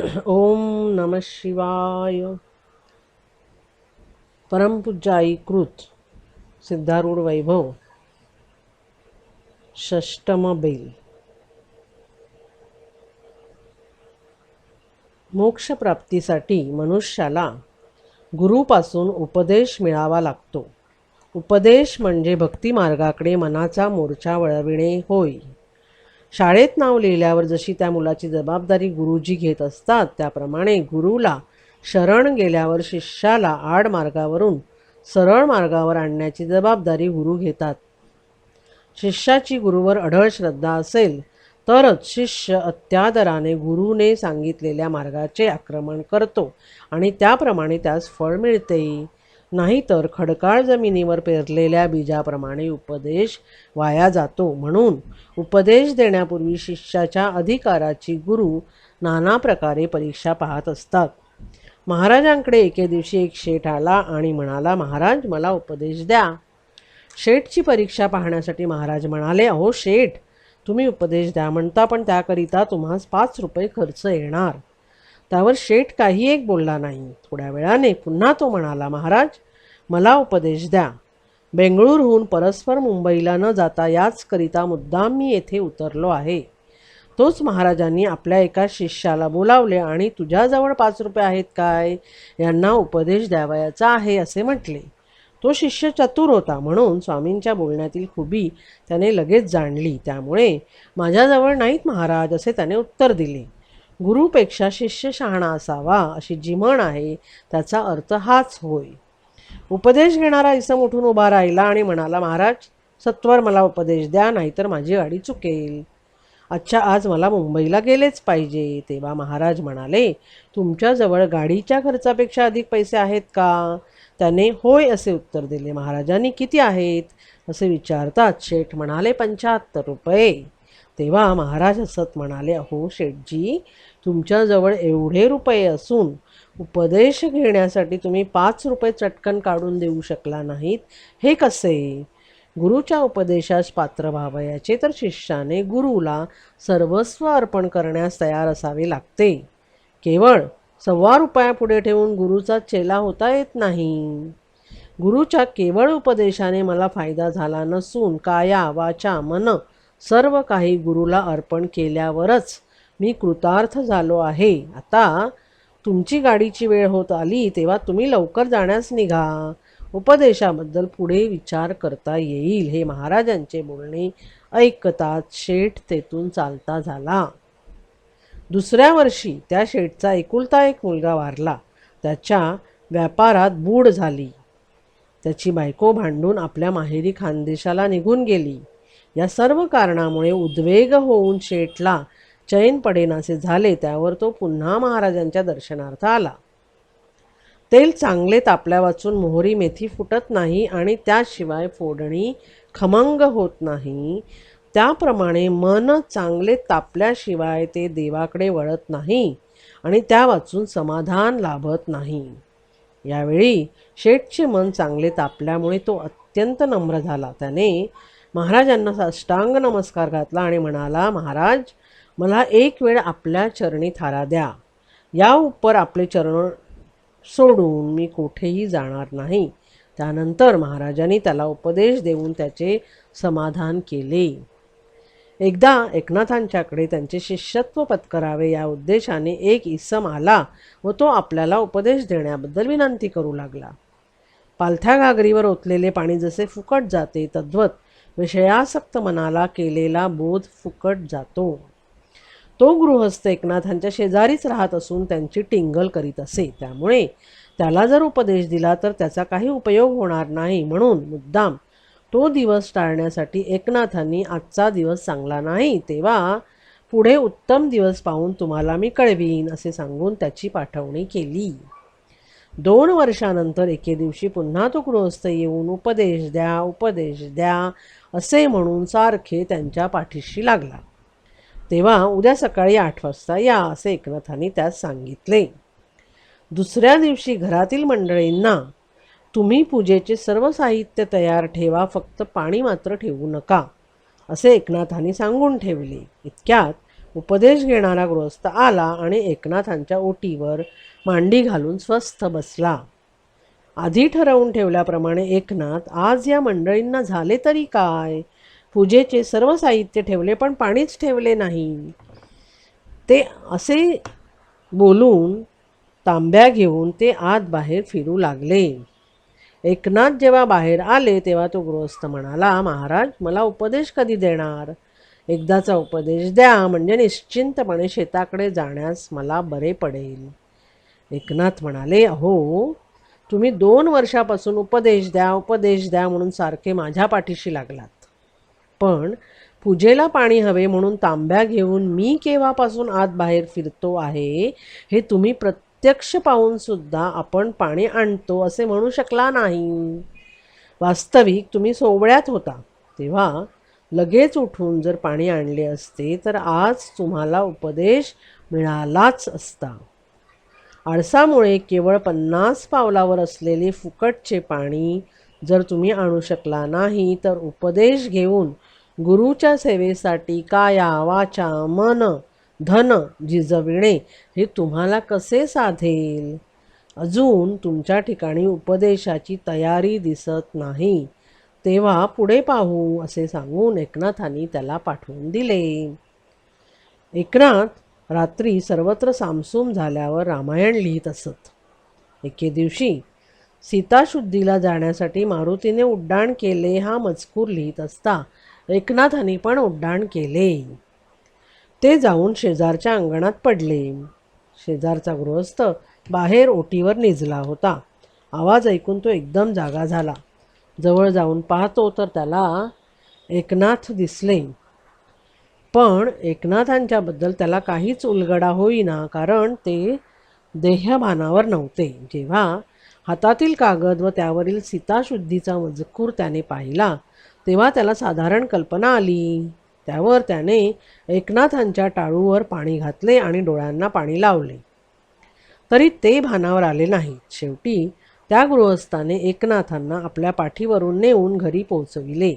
ओम नमः शिवाय. परमपूज्याई कृत सिद्धारूढ वैभव षष्टम बेल. मोक्षप्राप्तीसाठी मनुष्याला गुरुपासून उपदेश मिळावा लागतो. उपदेश म्हणजे भक्ती मार्गाकडे मनाचा मोर्चा वळविणे होय. शाळेत नाव लिहिल्यावर जशी त्या मुलाची जबाबदारी गुरुजी घेत असतात, त्याप्रमाणे गुरुला शरण गेल्यावर शिष्याला आड मार्गावरून सरळ मार्गावर आणण्याची जबाबदारी गुरु घेतात. शिष्याची गुरुवर अढळ श्रद्धा असेल तरच शिष्य अत्यादराने गुरुने सांगितलेल्या मार्गाचे आक्रमण करतो आणि त्याप्रमाणे त्यास फळ मिळते. नाहीतर खडकाळ जमिनीवर पेरलेल्या बीजाप्रमाणे उपदेश वाया जातो. म्हणून उपदेश देण्यापूर्वी शिष्याच्या अधिकाराची गुरु नाना प्रकारे परीक्षा पाहत असतात. महाराजांकडे एके दिवशी एक शेठ आला आणि म्हणाला, महाराज मला उपदेश द्या. शेठची परीक्षा पाहण्यासाठी महाराज म्हणाले, अहो शेठ, तुम्ही उपदेश द्या म्हणता, पण त्याकरिता तुम्हास 5 रुपये खर्च येणार. त्यावर शेठ काही एक बोलला नाही. थोड्या वेळाने पुन्हा तो म्हणाला, महाराज मला उपदेश द्या. बेंगळूरहून परस्पर मुंबईला न जाता याचकरिता मुद्दाम मी येथे उतरलो आहे. तोच महाराजांनी आपल्या एका शिष्याला बोलावले आणि तुझ्याजवळ 5 रुपये आहेत काय, यांना उपदेश द्यावयाचा आहे असे म्हटले. तो शिष्य चतुर होता म्हणून स्वामींच्या बोलण्यातील खुबी त्याने लगेच जाणली. त्यामुळे माझ्याजवळ नाहीत महाराज असे त्याने उत्तर दिले. गुरुपेक्षा शिष्य शहाणा असावा अशी जी म्हण आहे त्याचा अर्थ हाच होय. उपदेश घेणारा इसम उठून उभा राहिला आणि म्हणाला, महाराज सत्वर मला उपदेश द्या, नाहीतर माझी गाडी चुकेल. अच्छा, आज मला मुंबईला गेलेच पाहिजे. तेव्हा महाराज म्हणाले, तुमच्याजवळ गाडीच्या खर्चापेक्षा अधिक पैसे आहेत का? त्याने होय असे उत्तर दिले. महाराजांनी किती आहेत असे विचारतात शेठ म्हणाले, 75 रुपये. तेव्हा महाराज हसत म्हणाले, अहो शेठजी, तुमच्याजवळ एवढे रुपये असून उपदेश घेण्यासाठी तुम्ही 5 रुपये चटकन काढून देऊ शकला नाहीत, हे कसे? गुरुच्या उपदेशास पात्र व्हावयाचे तर शिष्याने गुरुला सर्वस्व अर्पण करण्यास तयार असावे लागते. केवळ 1.25 रुपया पुढे ठेवून गुरुचा चेला होता येत नाही. गुरुच्या केवळ उपदेशाने मला फायदा झाला नसून काया वाचा मन सर्व काही गुरुला अर्पण केल्यावरच मी कृतार्थ झालो आहे. आता तुमची गाडीची वेळ होत आली तेव्हा तुम्ही लवकर जाण्यास निघा. उपदेशाबद्दल पुढे विचार करता येईल. हे महाराजांचे बोलणे ऐकताच शेठ तेथून चालता झाला. दुसऱ्या वर्षी त्या शेठचा एकुलता एक मुलगा वारला. त्याच्या व्यापारात बूड झाली. त्याची बायको भांडून आपल्या माहेरी खानदेशाला निघून गेली. या सर्व कारणामुळे उद्वेग होऊन शेठला चैन पडेनासे झाले. त्यावर तो पुन्हा महाराजांच्या दर्शनार्थ आला. तेल चांगले तापल्या वाचून मोहरी मेथी फुटत नाही आणि त्याशिवाय फोडणी खमंग होत नाही, त्याप्रमाणे मन चांगले तापल्याशिवाय ते देवाकडे वळत नाही आणि त्या वाचून समाधान लाभत नाही. यावेळी शेठचे मन चांगले तापल्यामुळे तो अत्यंत नम्र झाला. त्याने महाराजांना साष्टांग नमस्कार घातला आणि म्हणाला, महाराज मला एक वेळ आपल्या चरणी थारा द्या. या उपर आपले चरण सोडून मी कोठेही जाणार नाही. त्यानंतर महाराजांनी त्याला उपदेश देऊन त्याचे समाधान केले. एकदा एकनाथांच्याकडे त्यांचे शिष्यत्व पत्करावे या उद्देशाने एक इसम आला व तो आपल्याला उपदेश देण्याबद्दल विनंती करू लागला. पालथ्या घागरीवर ओतलेले पाणी जसे फुकट जाते तद्वत विषयासक्त मनाला केलेला बोध फुकट जातो. तो गृहस्थ एकनाथांच्या शेजारीच राहत असून त्यांची टिंगल करीत असे. त्यामुळे त्याला जर उपदेश दिला तर त्याचा काही उपयोग होणार नाही. म्हणून मुद्दाम तो दिवस टाळण्यासाठी एकनाथांनी आजचा दिवस चांगला नाही, तेव्हा पुढे उत्तम दिवस पाहून तुम्हाला मी कळवीन असे सांगून त्याची पाठवणी केली. 2 वर्षानंतर एके दिवशी पुन्हा तो गृहस्थ येऊन उपदेश द्या उपदेश द्या असे म्हणून सारखे त्यांच्या पाठीशी लागला. तेव्हा उद्या सकाळी 8 वाजता या असे एकनाथांनी त्यास सांगितले. दुसऱ्या दिवशी घरातील मंडळींना, तुम्ही पूजेचे सर्व साहित्य तयार ठेवा, फक्त पाणी मात्र ठेवू नका असे एकनाथांनी सांगून ठेवले. इतक्यात उपदेश घेणारा गृहस्थ आला आणि एकनाथांच्या ओटीवर मांडी घालून स्वस्थ बसला. आधी ठरवून ठेवल्याप्रमाणे एकनाथ, आज या मंडळींना झाले तरी काय? पूजेचे सर्व साहित्य ठेवले पण पाणीच ठेवले नाही. ते असे बोलून तांब्या घेऊन ते आत बाहेर फिरू लागले. एकनाथ जेव्हा बाहेर आले तेव्हा तो गृहस्थ म्हणाला, महाराज, मला उपदेश कधी देणार? एकदाचा उपदेश द्या, म्हणजे निश्चिंतपणे शेताकडे जाण्यास मला बरे पडेल. एकनाथ म्हणाले, अहो, तुम्ही 2 वर्षापासून उपदेश द्या उपदेश द्या म्हणून सारखे माझ्या पाठीशी लागलात. पण पूजेला पाणी हवे म्हणून तांब्या घेऊन मी केव्हापासून आत बाहेर फिरतो आहे हे तुम्ही प्रत्यक्ष पाहून सुद्धा आपण पाणी आणतो असे म्हणू शकला नाही. वास्तविक तुम्ही सोवळ्यात होता तेव्हा लगेच उठून जर पाणी आणले असते तर आज तुम्हाला उपदेश मिळालाच असता. आळसामुळे केवळ 50 पावलावर असलेले फुकटचे पाणी जर तुम्ही आणू शकला नाही तर उपदेश घेऊन गुरुच्या सेवेसाठी काया वाचा मन धन जिजविणे हे तुम्हाला कसे साधेल? अजून तुमच्या ठिकाणी उपदेशाची तयारी दिसत नाही, तेव्हा पुढे पाहू असे सांगून एकनाथांनी त्याला पाठवून दिले. एकनाथ रात्री सर्वत्र सामसूम झाल्यावर रामायण लिहित असत. एके दिवशी सीताशुद्धीला जाण्यासाठी मारुतीने उड्डाण केले हा मजकूर लिहित असता एकनाथांनी पण उड्डाण केले. ते जाऊन शेजारच्या अंगणात पडले. शेजारचा गृहस्थ बाहेर ओटीवर निजला होता. आवाज ऐकून तो एकदम जागा झाला. जवळ जाऊन पाहतो तर त्याला एकनाथ दिसले. पण एकनाथांच्याबद्दल त्याला काहीच उलगडा होईना, कारण ते देहभानावर नव्हते. जेव्हा हातातील कागद व त्यावरील सीताशुद्धीचा मजकूर त्याने पाहिला तेव्हा त्याला साधारण कल्पना आली. त्यावर त्याने एकनाथांच्या टाळूवर पाणी घातले आणि डोळ्यांना पाणी लावले, तरी ते भानावर आले नाहीत. शेवटी त्या गृहस्थाने एकनाथांना आपल्या पाठीवरून नेऊन घरी पोहोचविले.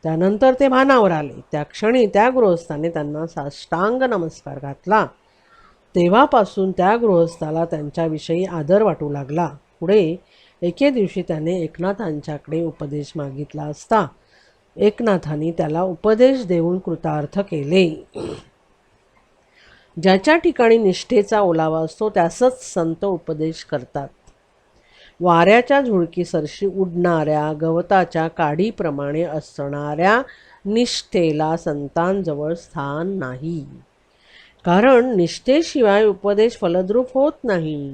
त्यानंतर ते भानावर आले. त्या क्षणी त्या गृहस्थाने त्यांना साष्टांग नमस्कार घातला. तेव्हापासून त्या गृहस्थाला त्यांच्याविषयी आदर वाटू लागला. पुढे एके दिवशी त्याने एकनाथांच्याकडे उपदेश मागितला असता एकनाथांनी त्याला उपदेश देऊन कृतार्थ केले. ज्याच्या ठिकाणी निष्ठेचा ओलावा असतो त्यासच संत उपदेश करतात. वाऱ्याच्या झुळकीसरशी उडणाऱ्या गवताच्या काडीप्रमाणे असणाऱ्या निष्ठेला संतांजवळ स्थान नाही, कारण निष्ठेशिवाय उपदेश फलद्रूप होत नाही.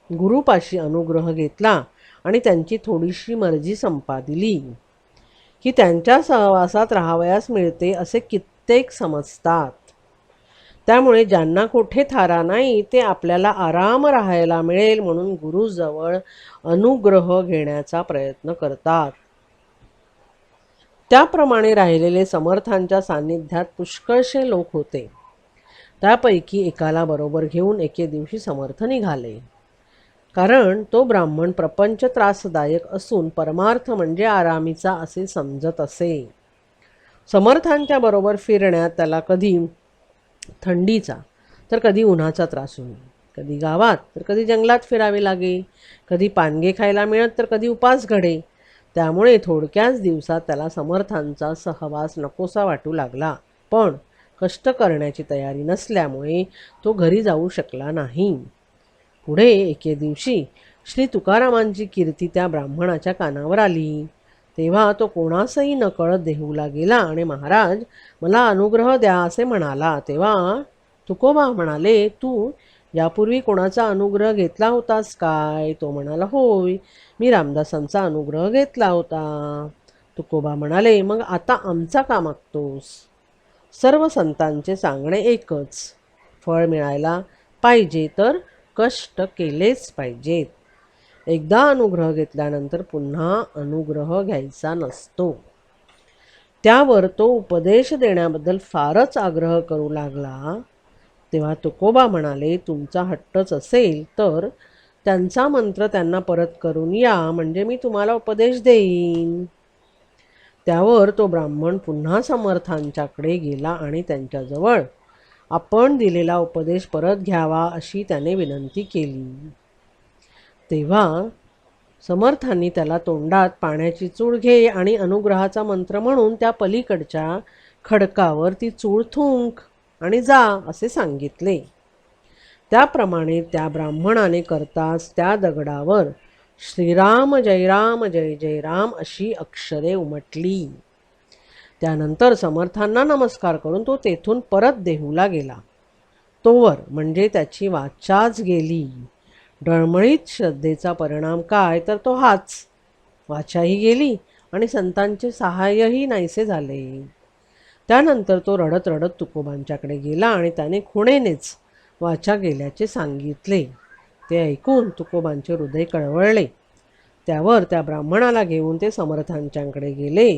गुरुपाशी अनुग्रह घेतला आणि त्यांची थोडीशी मर्जी संपादिली की त्यांच्या सहवासात राहावयास मिळते असे कित्येक समजतात. त्यामुळे ज्यांना कुठे थारा नाही ते आपल्याला आराम राहायला मिळेल म्हणून गुरुजवळ अनुग्रह घेण्याचा प्रयत्न करतात. त्याप्रमाणे राहिलेले समर्थांच्या सान्निध्यात पुष्कळसे लोक होते. त्यापैकी एकाला बरोबर घेऊन एके दिवशी समर्थ निघाले. कारण तो ब्राह्मण प्रपंच त्रासदायक असून परमार्थ म्हणजे आरामीचा असे समजत असे. समर्थांच्या बरोबर फिरण्यात त्याला कधी थंडीचा तर कधी उन्हाचा त्रास होई. कधी गावात तर कधी जंगलात फिरावे लागे. कधी पानगे खायला मिळत तर कधी उपास घडे. त्यामुळे थोडक्याच दिवसात त्याला समर्थांचा सहवास नकोसा वाटू लागला. पण कष्ट करण्याची तयारी नसल्यामुळे तो घरी जाऊ शकला नाही. पुढे एके दिवशी श्री तुकारामांची कीर्ती त्या ब्राह्मणाच्या कानावर आली. तेव्हा तो कोणासही नकळत देहूला गेला आणि महाराज, मला अनुग्रह द्या असे म्हणाला. तेव्हा तुकोबा म्हणाले, तू यापूर्वी कोणाचा अनुग्रह घेतला होतास काय? तो म्हणाला, होय, मी रामदासांचा अनुग्रह घेतला होता. तुकोबा म्हणाले, मग आता आमचा का मागतोस? सर्व संतांचे सांगणे एकच, फळ मिळायला पाहिजे तर कष्ट केलेच पाहिजेत. एकदा अनुग्रह घेतल्यानंतर पुन्हा अनुग्रह घ्यायचा नसतो. त्यावर तो उपदेश देण्याबद्दल फारच आग्रह करू लागला. तेव्हा तुकोबा म्हणाले, तुमचा हट्टच असेल तर त्यांचा मंत्र त्यांना परत करून या, म्हणजे मी तुम्हाला उपदेश देईन. त्यावर तो ब्राह्मण पुन्हा समर्थांच्याकडे गेला आणि त्यांच्याजवळ आपण दिलेला उपदेश परत घ्यावा अशी त्याने विनंती केली. तेव्हा समर्थांनी त्याला तोंडात पाण्याची चूळ घे आणि अनुग्रहाचा मंत्र म्हणून त्या पलीकडच्या खडकावर ती चूळ थुंक आणि जा असे सांगितले. त्याप्रमाणे त्या ब्राह्मणाने करताच त्या दगडावर श्रीराम जय राम जय जय राम अशी अक्षरे उमटली. त्यानंतर समर्थांना नमस्कार करून तो तेथून परत देहूला गेला. तोवर म्हणजे त्याची वाचाच गेली. डळमळीत श्रद्धेचा परिणाम काय तर तो हाच. वाचाही गेली आणि संतांचे सहाय्यही नाहीसे झाले. त्यानंतर तो रडत रडत तुकोबांच्याकडे गेला आणि त्याने खुणेनेच वाचा गेल्याचे सांगितले. ते ऐकून तुकोबांचे हृदय कळवळले. त्यावर त्या ब्राह्मणाला घेऊन ते समर्थांच्याकडे गेले.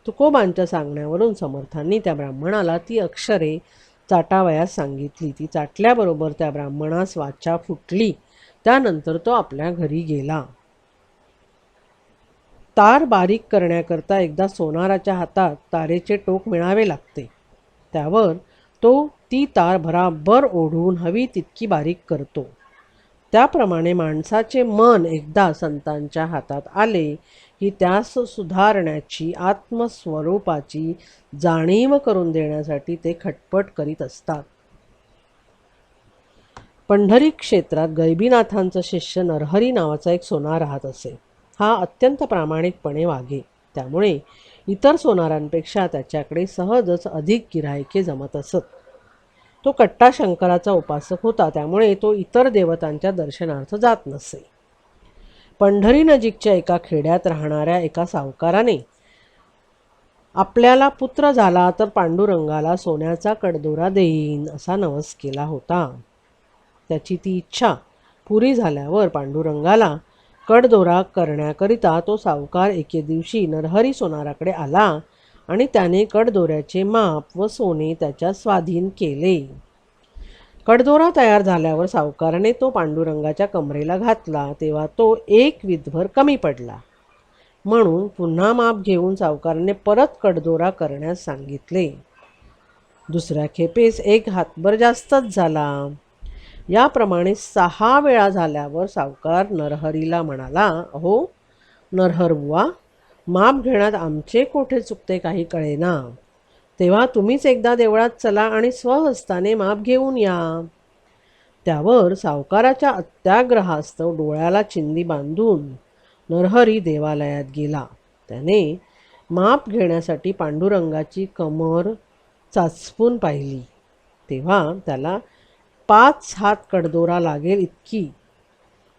तुकोबांच्या सांगण्यावरून समर्थांनी त्या ब्राह्मणाला ती अक्षरे चाटावयास सांगितली. ती चाटल्याबरोबर त्या ब्राह्मणास वाचा फुटली. त्यानंतर तो आपल्या घरी गेला. तार बारीक करण्याकरता एकदा सोनाराच्या हातात तारेचे टोक मिळावे लागते. त्यावर तो ती तार भराभर ओढून हवी तितकी बारीक करतो. त्याप्रमाणे माणसाचे मन एकदा संतांच्या हातात आले की त्यास सुधारण्याची, आत्मस्वरूपाची जाणीव करून देण्यासाठी ते खटपट करीत असतात. पंढरी क्षेत्रात गैबीनाथांचा शिष्य नरहरी नावाचा एक सोनार राहत असे. हा अत्यंत प्रामाणिकपणे वागे. त्यामुळे इतर सोनारांपेक्षा त्याच्याकडे सहजच अधिक गिऱ्हाईके जमत असत. तो कट्टा शंकराचा उपासक होता. त्यामुळे तो इतर देवतांच्या दर्शनार्थ जात नसे. पंढरी नजीकच्या एका खेड्यात राहणाऱ्या एका सावकाराने आपल्याला पुत्र झाला तर पांडुरंगाला सोन्याचा कडदोरा देईन असा नवस केला होता. त्याची ती इच्छा पुरी झाल्यावर पांडुरंगाला कडदोरा करण्याकरिता तो सावकार एके दिवशी नरहरी सोनाराकडे आला आणि त्याने कडदोऱ्याचे माप व सोने त्याच्या स्वाधीन केले. कडदोरा तयार झाल्यावर सावकाराने तो पांडुरंगाच्या कमरेला घातला तेव्हा तो एक विधभर कमी पडला. म्हणून पुन्हा माप घेऊन सावकाराने परत कडदोरा करण्यास सांगितले. दुसऱ्या खेपेस एक हातभर जास्तच झाला. याप्रमाणे 6 वेळा झाल्यावर सावकार नरहरीला म्हणाला, अहो नरहरबुवा, माप घेण्यात आमचे कोठे चुकते काही कळेना. तेव्हा तुम्हीच एकदा देवळात चला आणि स्वहस्ताने माप घेऊन या. त्यावर सावकाराच्या अत्याग्रहास्तव डोळ्याला चिंदी बांधून नरहरी देवालयात गेला. त्याने माप घेण्यासाठी पांडुरंगाची कमर चाचपून पाहिली. तेव्हा त्याला 5 हात कडदोरा लागेल इतकी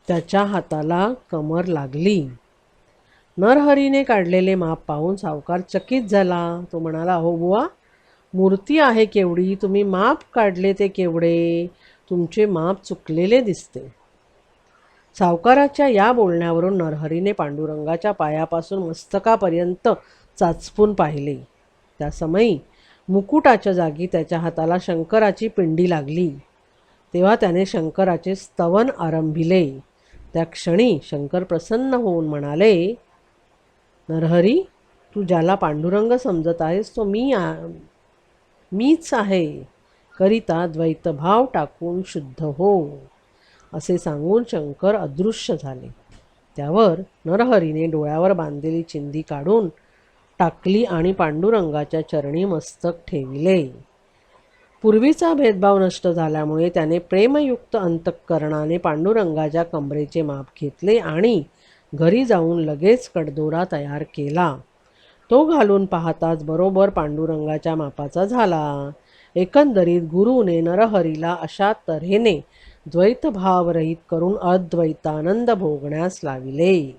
त्याच्या हाताला कमर लागली. नरहरीने काढलेले माप पाहून सावकार चकित झाला. तो म्हणाला, हो बुवा, मूर्ती आहे केवढी, तुम्ही माप काढले ते केवढे, तुमचे माप चुकलेले दिसते. सावकाराच्या या बोलण्यावरून नरहरीने पांडुरंगाच्या पायापासून मस्तकापर्यंत चाचपून पाहिले. त्या समयी मुकुटाच्या जागी त्याच्या हाताला शंकराची पिंडी लागली. तेव्हा त्याने शंकराचे स्तवन आरंभिले. त्या क्षणी शंकर प्रसन्न होऊन म्हणाले, नरहरी, तू ज्याला पांडुरंग समजत आहेस तो मीच आहे. करिता द्वैतभाव टाकून शुद्ध हो असे सांगून शंकर अदृश्य झाले. त्यावर नरहरीने डोळ्यावर बांधलेली चिंधी काढून टाकली आणि पांडुरंगाच्या चरणी मस्तक ठेविले. पूर्वीचा भेदभाव नष्ट झाल्यामुळे त्याने प्रेमयुक्त अंतःकरणाने पांडुरंगाच्या कमरेचे माप घेतले आणि घरी जाऊन लगेच कडदोरा तयार केला. तो घालून पाहताच बरोबर पांडुरंगाच्या मापाचा झाला. एकंदरीत गुरुने नरहरीला अशा तऱ्हेने द्वैतभावरहित करून अद्वैतानंद भोगण्यास लाविले.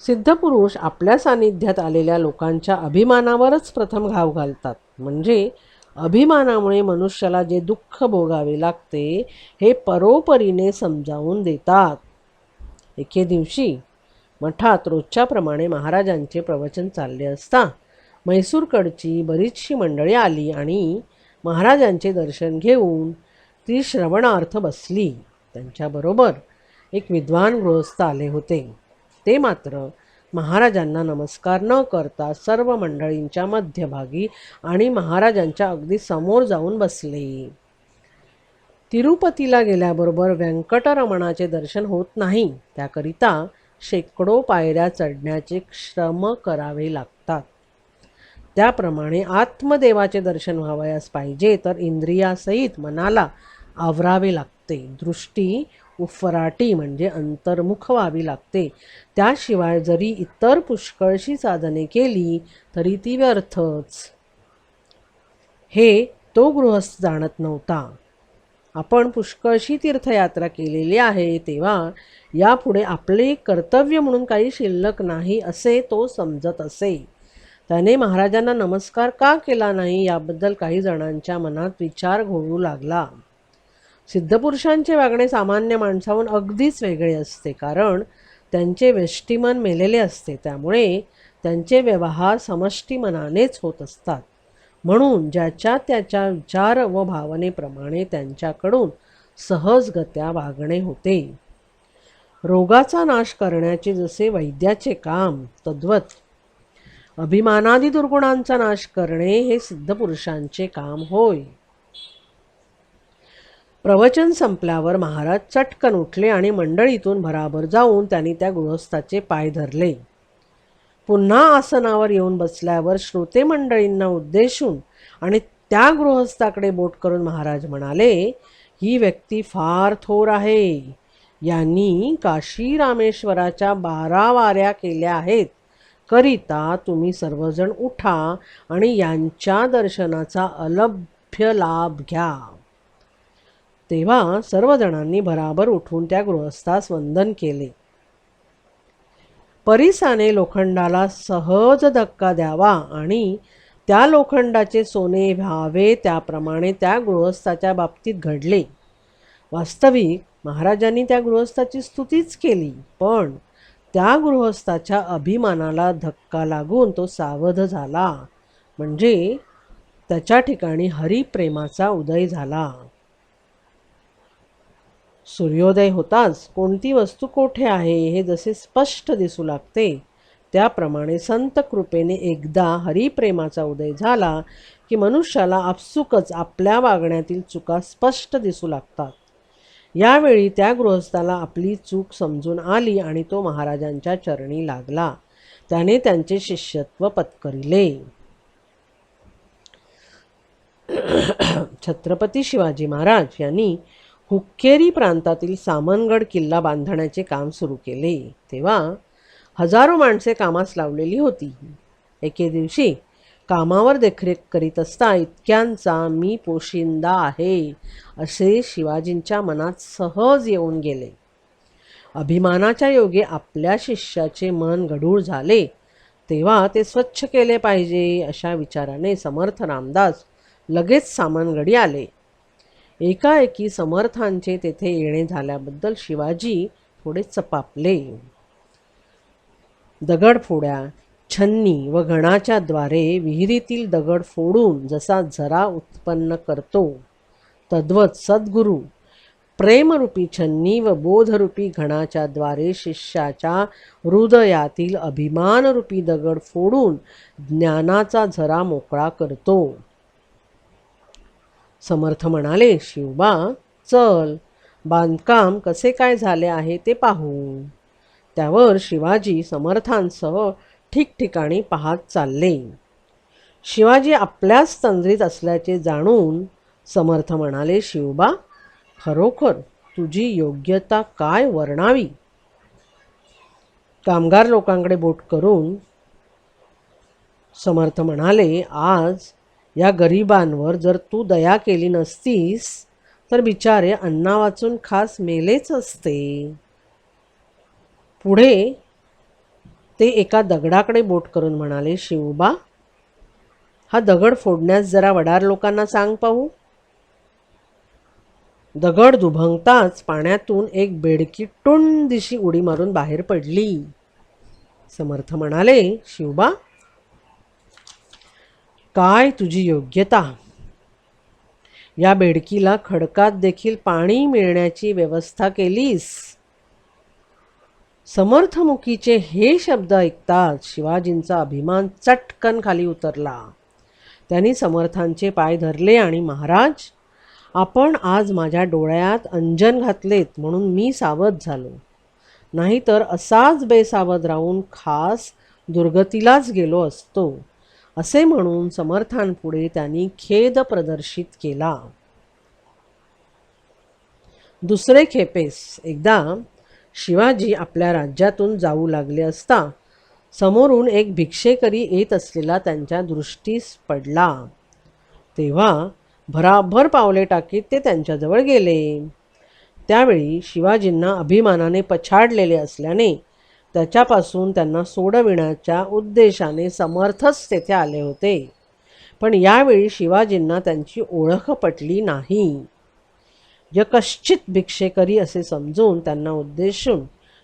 सिद्धपुरुष आपल्या सानिध्यात आलेल्या लोकांच्या अभिमानावरच प्रथम घाव घालतात. म्हणजे अभिमानामुळे मनुष्याला जे दुःख भोगावे लागते हे परोपरीने समजावून देतात. एके दिवशी मठात रोजच्याप्रमाणे महाराजांचे प्रवचन चालले असता म्हैसूरकडची बरीचशी मंडळी आली आणि महाराजांचे दर्शन घेऊन ती श्रवणार्थ बसली. त्यांच्याबरोबर एक विद्वान गृहस्थ आले होते. ते मात्र महाराजांना नमस्कार न करता सर्व मंडळींच्या मध्यभागी आणि महाराजांच्या अगदी समोर जाऊन बसले. तिरुपतीला गेल्याबरोबर व्यंकटरमणाचे दर्शन होत नाही, त्याकरिता शेकडो पायऱ्या चढण्याचे श्रम करावे लागतात. त्याप्रमाणे आत्मदेवाचे दर्शन व्हावयास पाहिजे तर इंद्रियासहित मनाला आवरावे लागते. दृष्टी उफराटी म्हणजे अंतर्मुख व्हावी लागते. त्याशिवाय जरी इतर पुष्कळशी साधने केली तरी ती व्यर्थच. हे तो गृहस्थ जाणत नव्हता. आपण पुष्कळशी तीर्थयात्रा केलेली आहे, तेव्हा यापुढे आपले कर्तव्य म्हणून काही शिल्लक नाही असे तो समजत असे. त्याने महाराजांना नमस्कार का केला नाही याबद्दल काही जणांच्या मनात विचार घोळू लागला. सिद्धपुरुषांचे वागणे सामान्य माणसाहून अगदीच वेगळे असते, कारण त्यांचे वेष्टीमन मेलेले असते. त्यामुळे त्यांचे व्यवहार समष्टी मनानेच होत असतात. म्हणून ज्याच्या त्याच्या विचार व भावनेप्रमाणे त्यांच्याकडून सहजगत्या वागणे होते. रोगाचा नाश करण्याचे जसे वैद्याचे काम, तद्वत अभिमानादी दुर्गुणांचा नाश करणे हे सिद्धपुरुषांचे काम होय. प्रवचन संपल्यावर महाराज चटकन उठले आणि मंडळीतून भराभर जाऊन त्यांनी त्या गृहस्थाचे पाय धरले. पुन्हा आसनावर येऊन बसल्यावर श्रोते मंडळींना उद्देशून आणि त्या गृहस्थाकडे बोट करून महाराज म्हणाले, ही व्यक्ती फार थोर आहे. यांनी काशी रामेश्वराच्या 12 वाऱ्या केल्या आहेत. करिता तुम्ही सर्वजण उठा आणि यांच्या दर्शनाचा अलभ्य लाभ घ्या. तेव्हा सर्वजणांनी भराभर उठून त्या गृहस्थास वंदन केले. परिसाने लोखंडाला सहज धक्का द्यावा आणि त्या लोखंडाचे सोने व्हावे, त्याप्रमाणे त्या गृहस्थाच्या बाबतीत घडले. वास्तविक महाराजांनी त्या गृहस्थाची स्तुतीच केली, पण त्या गृहस्थाच्या अभिमानाला धक्का लागून तो सावध झाला. म्हणजे त्याच्या ठिकाणी हरिप्रेमाचा उदय झाला. सूर्योदय होताच कोणती वस्तू कोठे आहे हे जसे स्पष्ट दिसू लागते, त्याप्रमाणे संत कृपेने एकदा हरिप्रेमाचा उदय झाला की मनुष्याला आपसुकच आपल्या वागण्यातील चुका स्पष्ट दिसू लागतात. यावेळी त्या गृहस्थाला आपली चूक समजून आली आणि तो महाराजांच्या चरणी लागला. त्याने त्यांचे शिष्यत्व पत्करिले. छत्रपती शिवाजी महाराज यांनी हुक्केरी प्रांतातील सामनगड किल्ला बांधण्याचे काम सुरू केले. तेव्हा हजारो माणसे कामास लावलेली होती. एके दिवशी कामावर देखरेख करीत असता इतक्यांचा मी पोशिंदा आहे असे शिवाजींच्या मनात सहज येऊन गेले. अभिमानाच्या योगे आपल्या शिष्याचे मन गढूळ झाले. तेव्हा ते स्वच्छ केले पाहिजे अशा विचाराने समर्थ रामदास लगेच सामनगडी आले. एकाएकी समर्थांचे तेथे येणे झाल्याबद्दल शिवाजी थोडे चपापले. दगडफोड्या, छन्नी व घणाच्या द्वारे विहिरीतील दगड फोडून जसा झरा उत्पन्न करतो, तद्वत सद्गुरू प्रेमरूपी छन्नी व बोधरूपी घणाच्या द्वारे शिष्याच्या हृदयातील अभिमानरूपी दगड फोडून ज्ञानाचा झरा मोकळा करतो. समर्थ म्हणाले, शिवबा चल, बांधकाम कसे काय झाले आहे ते पाहू. त्यावर शिवाजी समर्थांसह ठिकठिकाणी पाहत चालले. शिवाजी आपल्याच तंद्रीत असल्याचे जाणून समर्थ म्हणाले, शिवबा खरोखर तुझी योग्यता काय वर्णावी. कामगार लोकांकडे बोट करून समर्थ म्हणाले, आज या गरिबांवर जर तू दया केली नसतीस तर बिचारे अन्ना वाचून खास मेलेच असते. पुढे ते एका दगडाकडे बोट करून म्हणाले, शिवबा हा दगड फोडण्यास जरा वडार लोकांना सांग पाहू. दगड दुभंगताच पाण्यातून एक बेडकी टुण दिशी उडी मारून बाहेर पडली. समर्थ म्हणाले, शिवबा काय तुझी योग्यता. या बेडकीला खडकात देखील पाणी मिळण्याची व्यवस्था केलीस. समर्थमुखीचे हे शब्द ऐकताच शिवाजींचा अभिमान चटकन खाली उतरला. त्यांनी समर्थांचे पाय धरले आणि महाराज, आपण आज माझ्या डोळ्यात अंजन घातलेत म्हणून मी सावध झालो, नाहीतर असाच बेसावध राहून खास दुर्गतीलाच गेलो असतो, असे म्हणून समर्थांपुढे त्यांनी खेद प्रदर्शित केला. दुसरे खेपेस एकदा शिवाजी आपल्या राज्यातून जाऊ लागले असता समोरून एक भिक्षेकरी येत असलेला त्यांच्या दृष्टीस पडला. तेव्हा भराभर पावले टाकीत ते त्यांच्याजवळ गेले. त्यावेळी शिवाजींना अभिमानाने पछाडलेले असल्याने त्याच्यापासून त्यांना सोडविण्याच्या उद्देशाने समर्थच तेथे आले होते. पण यावेळी शिवाजींना त्यांची ओळख पटली नाही. यकश्चित भिक्षेकरी असे समजून त्यांना उद्देशून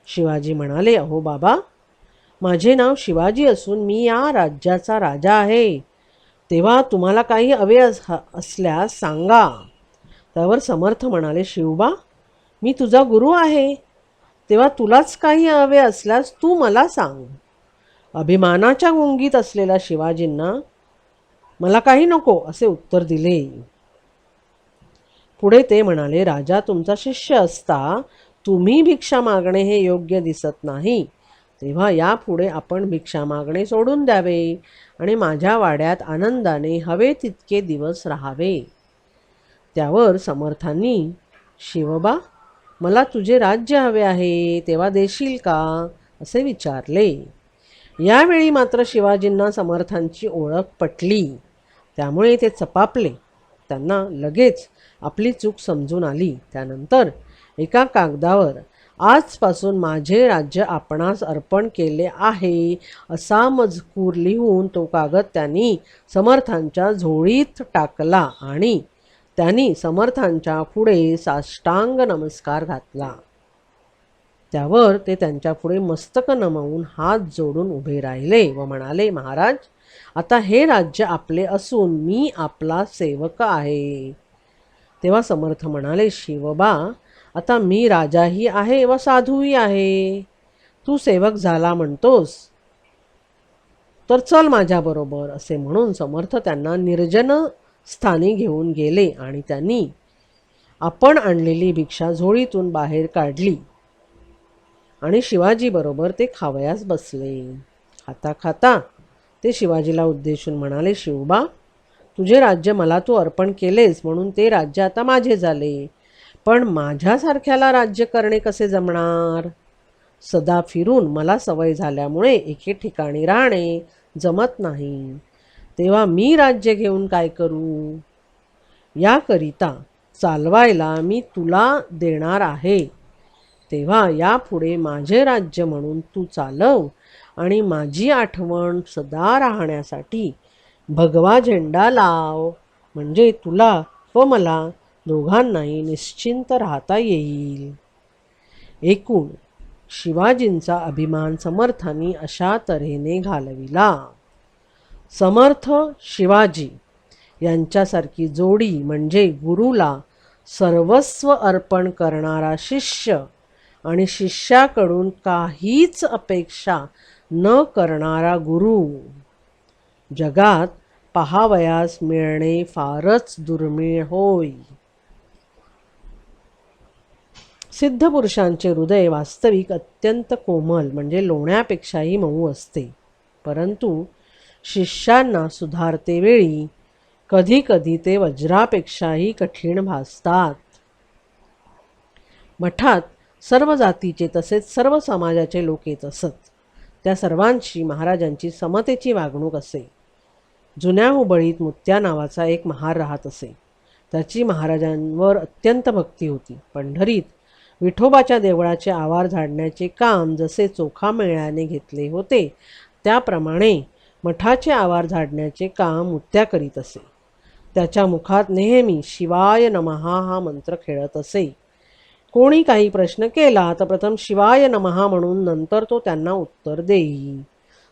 शिवाजी म्हणाले, अहो बाबा, माझे नाव शिवाजी असून मी या राज्याचा राजा आहे. तेव्हा तुम्हाला काही हवे असल्यास सांगा. त्यावर समर्थ म्हणाले, शिवबा, मी तुझा गुरु आहे, तेव्हा तुलाच काही हवे असल्यास तू मला सांग. अभिमानाच्या गुंगीत असलेल्या शिवाजींना मला काही नको असे उत्तर दिले. पुढे ते म्हणाले, राजा तुमचा शिष्य असता तुम्ही भिक्षा मागणे हे योग्य दिसत नाही. तेव्हा यापुढे आपण भिक्षा मागणे सोडून द्यावे आणि माझ्या वाड्यात आनंदाने हवे तितके दिवस राहावे. त्यावर समर्थांनी, शिवबा, मला तुझे राज्य हवे आहे, तेव्हा देशील का असे विचारले. यावेळी मात्र शिवाजींना समर्थांची ओळख पटली. त्यामुळे ते चपापले. त्यांना लगेच आपली चूक समजून आली. त्यानंतर एका कागदावर आजपासून माझे राज्य आपणास अर्पण केले आहे असा मजकूर लिहून तो कागद त्यांनी समर्थांच्या झोळीत टाकला आणि त्यांनी समर्थांच्या पुढे साष्टांग नमस्कार घातला. त्यावर ते त्यांच्या पुढे मस्तक नमवून हात जोडून उभे राहिले व म्हणाले, महाराज, आता हे राज्य आपले असून मी आपला सेवक आहे. तेव्हा समर्थ म्हणाले, शिवबा, आता मी राजाही आहे व साधूही आहे. तू सेवक झाला म्हणतोस तर चल माझ्याबरोबर. असे म्हणून समर्थ त्यांना निर्जन स्थानी घेऊन गेले आणि त्यांनी आपण आणलेली भिक्षा झोळीतून बाहेर काढली आणि शिवाजीबरोबर ते खावयास बसले. खाता खाता ते शिवाजीला उद्देशून म्हणाले, शिवबा, तुझे राज्य मला तू अर्पण केलेस म्हणून ते राज्य आता माझे झाले. पण माझ्यासारख्याला राज्य करणे कसे जमणार? सदा फिरून मला सवय झाल्यामुळे एके ठिकाणी राहणे जमत नाही. तेव्हा मी राज्य घेऊन काय करू? याकरिता चालवायला मी तुला देणार आहे. तेव्हा यापुढे माझे राज्य म्हणून तू चालव आणि माझी आठवण सदा राहण्यासाठी भगवा झेंडा लाव. म्हणजे तुला व मला दोघांनाही निश्चिंत राहता येईल. एकूण शिवाजींचा अभिमान समर्थांनी अशा तऱ्हेने घालविला. समर्थ शिवाजी यांच्यासारखी जोडी म्हणजे गुरुला सर्वस्व अर्पण करणारा शिष्य आणि शिष्याकडून काहीच अपेक्षा न करणारा गुरु जगात पाहावयास मिळणे फारच दुर्मिळ होय. सिद्धपुरुषांचे हृदय वास्तविक अत्यंत कोमल म्हणजे लोण्यापेक्षाही मऊ असते. परंतु शिष्यांना सुधारतेवेळी कधीकधी ते वज्रापेक्षाही कठीण भासतात. मठात सर्व जातीचे तसेच सर्व समाजाचे लोक येत असत. त्या सर्वांशी महाराजांची समतेची वागणूक असे. जुन्या हुबळीत मुत्या नावाचा एक महार राहत असे. त्याची महाराजांवर अत्यंत भक्ती होती. पंढरीत विठोबाच्या देवळाचे आवार झाडण्याचे काम जसे चोखा मेळ्याने घेतले होते त्याप्रमाणे मठाचे आवार झाडण्याचे काम मुत्या करीत असे. त्याच्या मुखात नेहमी शिवाय नमहा हा मंत्र खेळत असे. कोणी काही प्रश्न केला तर प्रथम शिवाय नमहा म्हणून नंतर तो त्यांना उत्तर देई.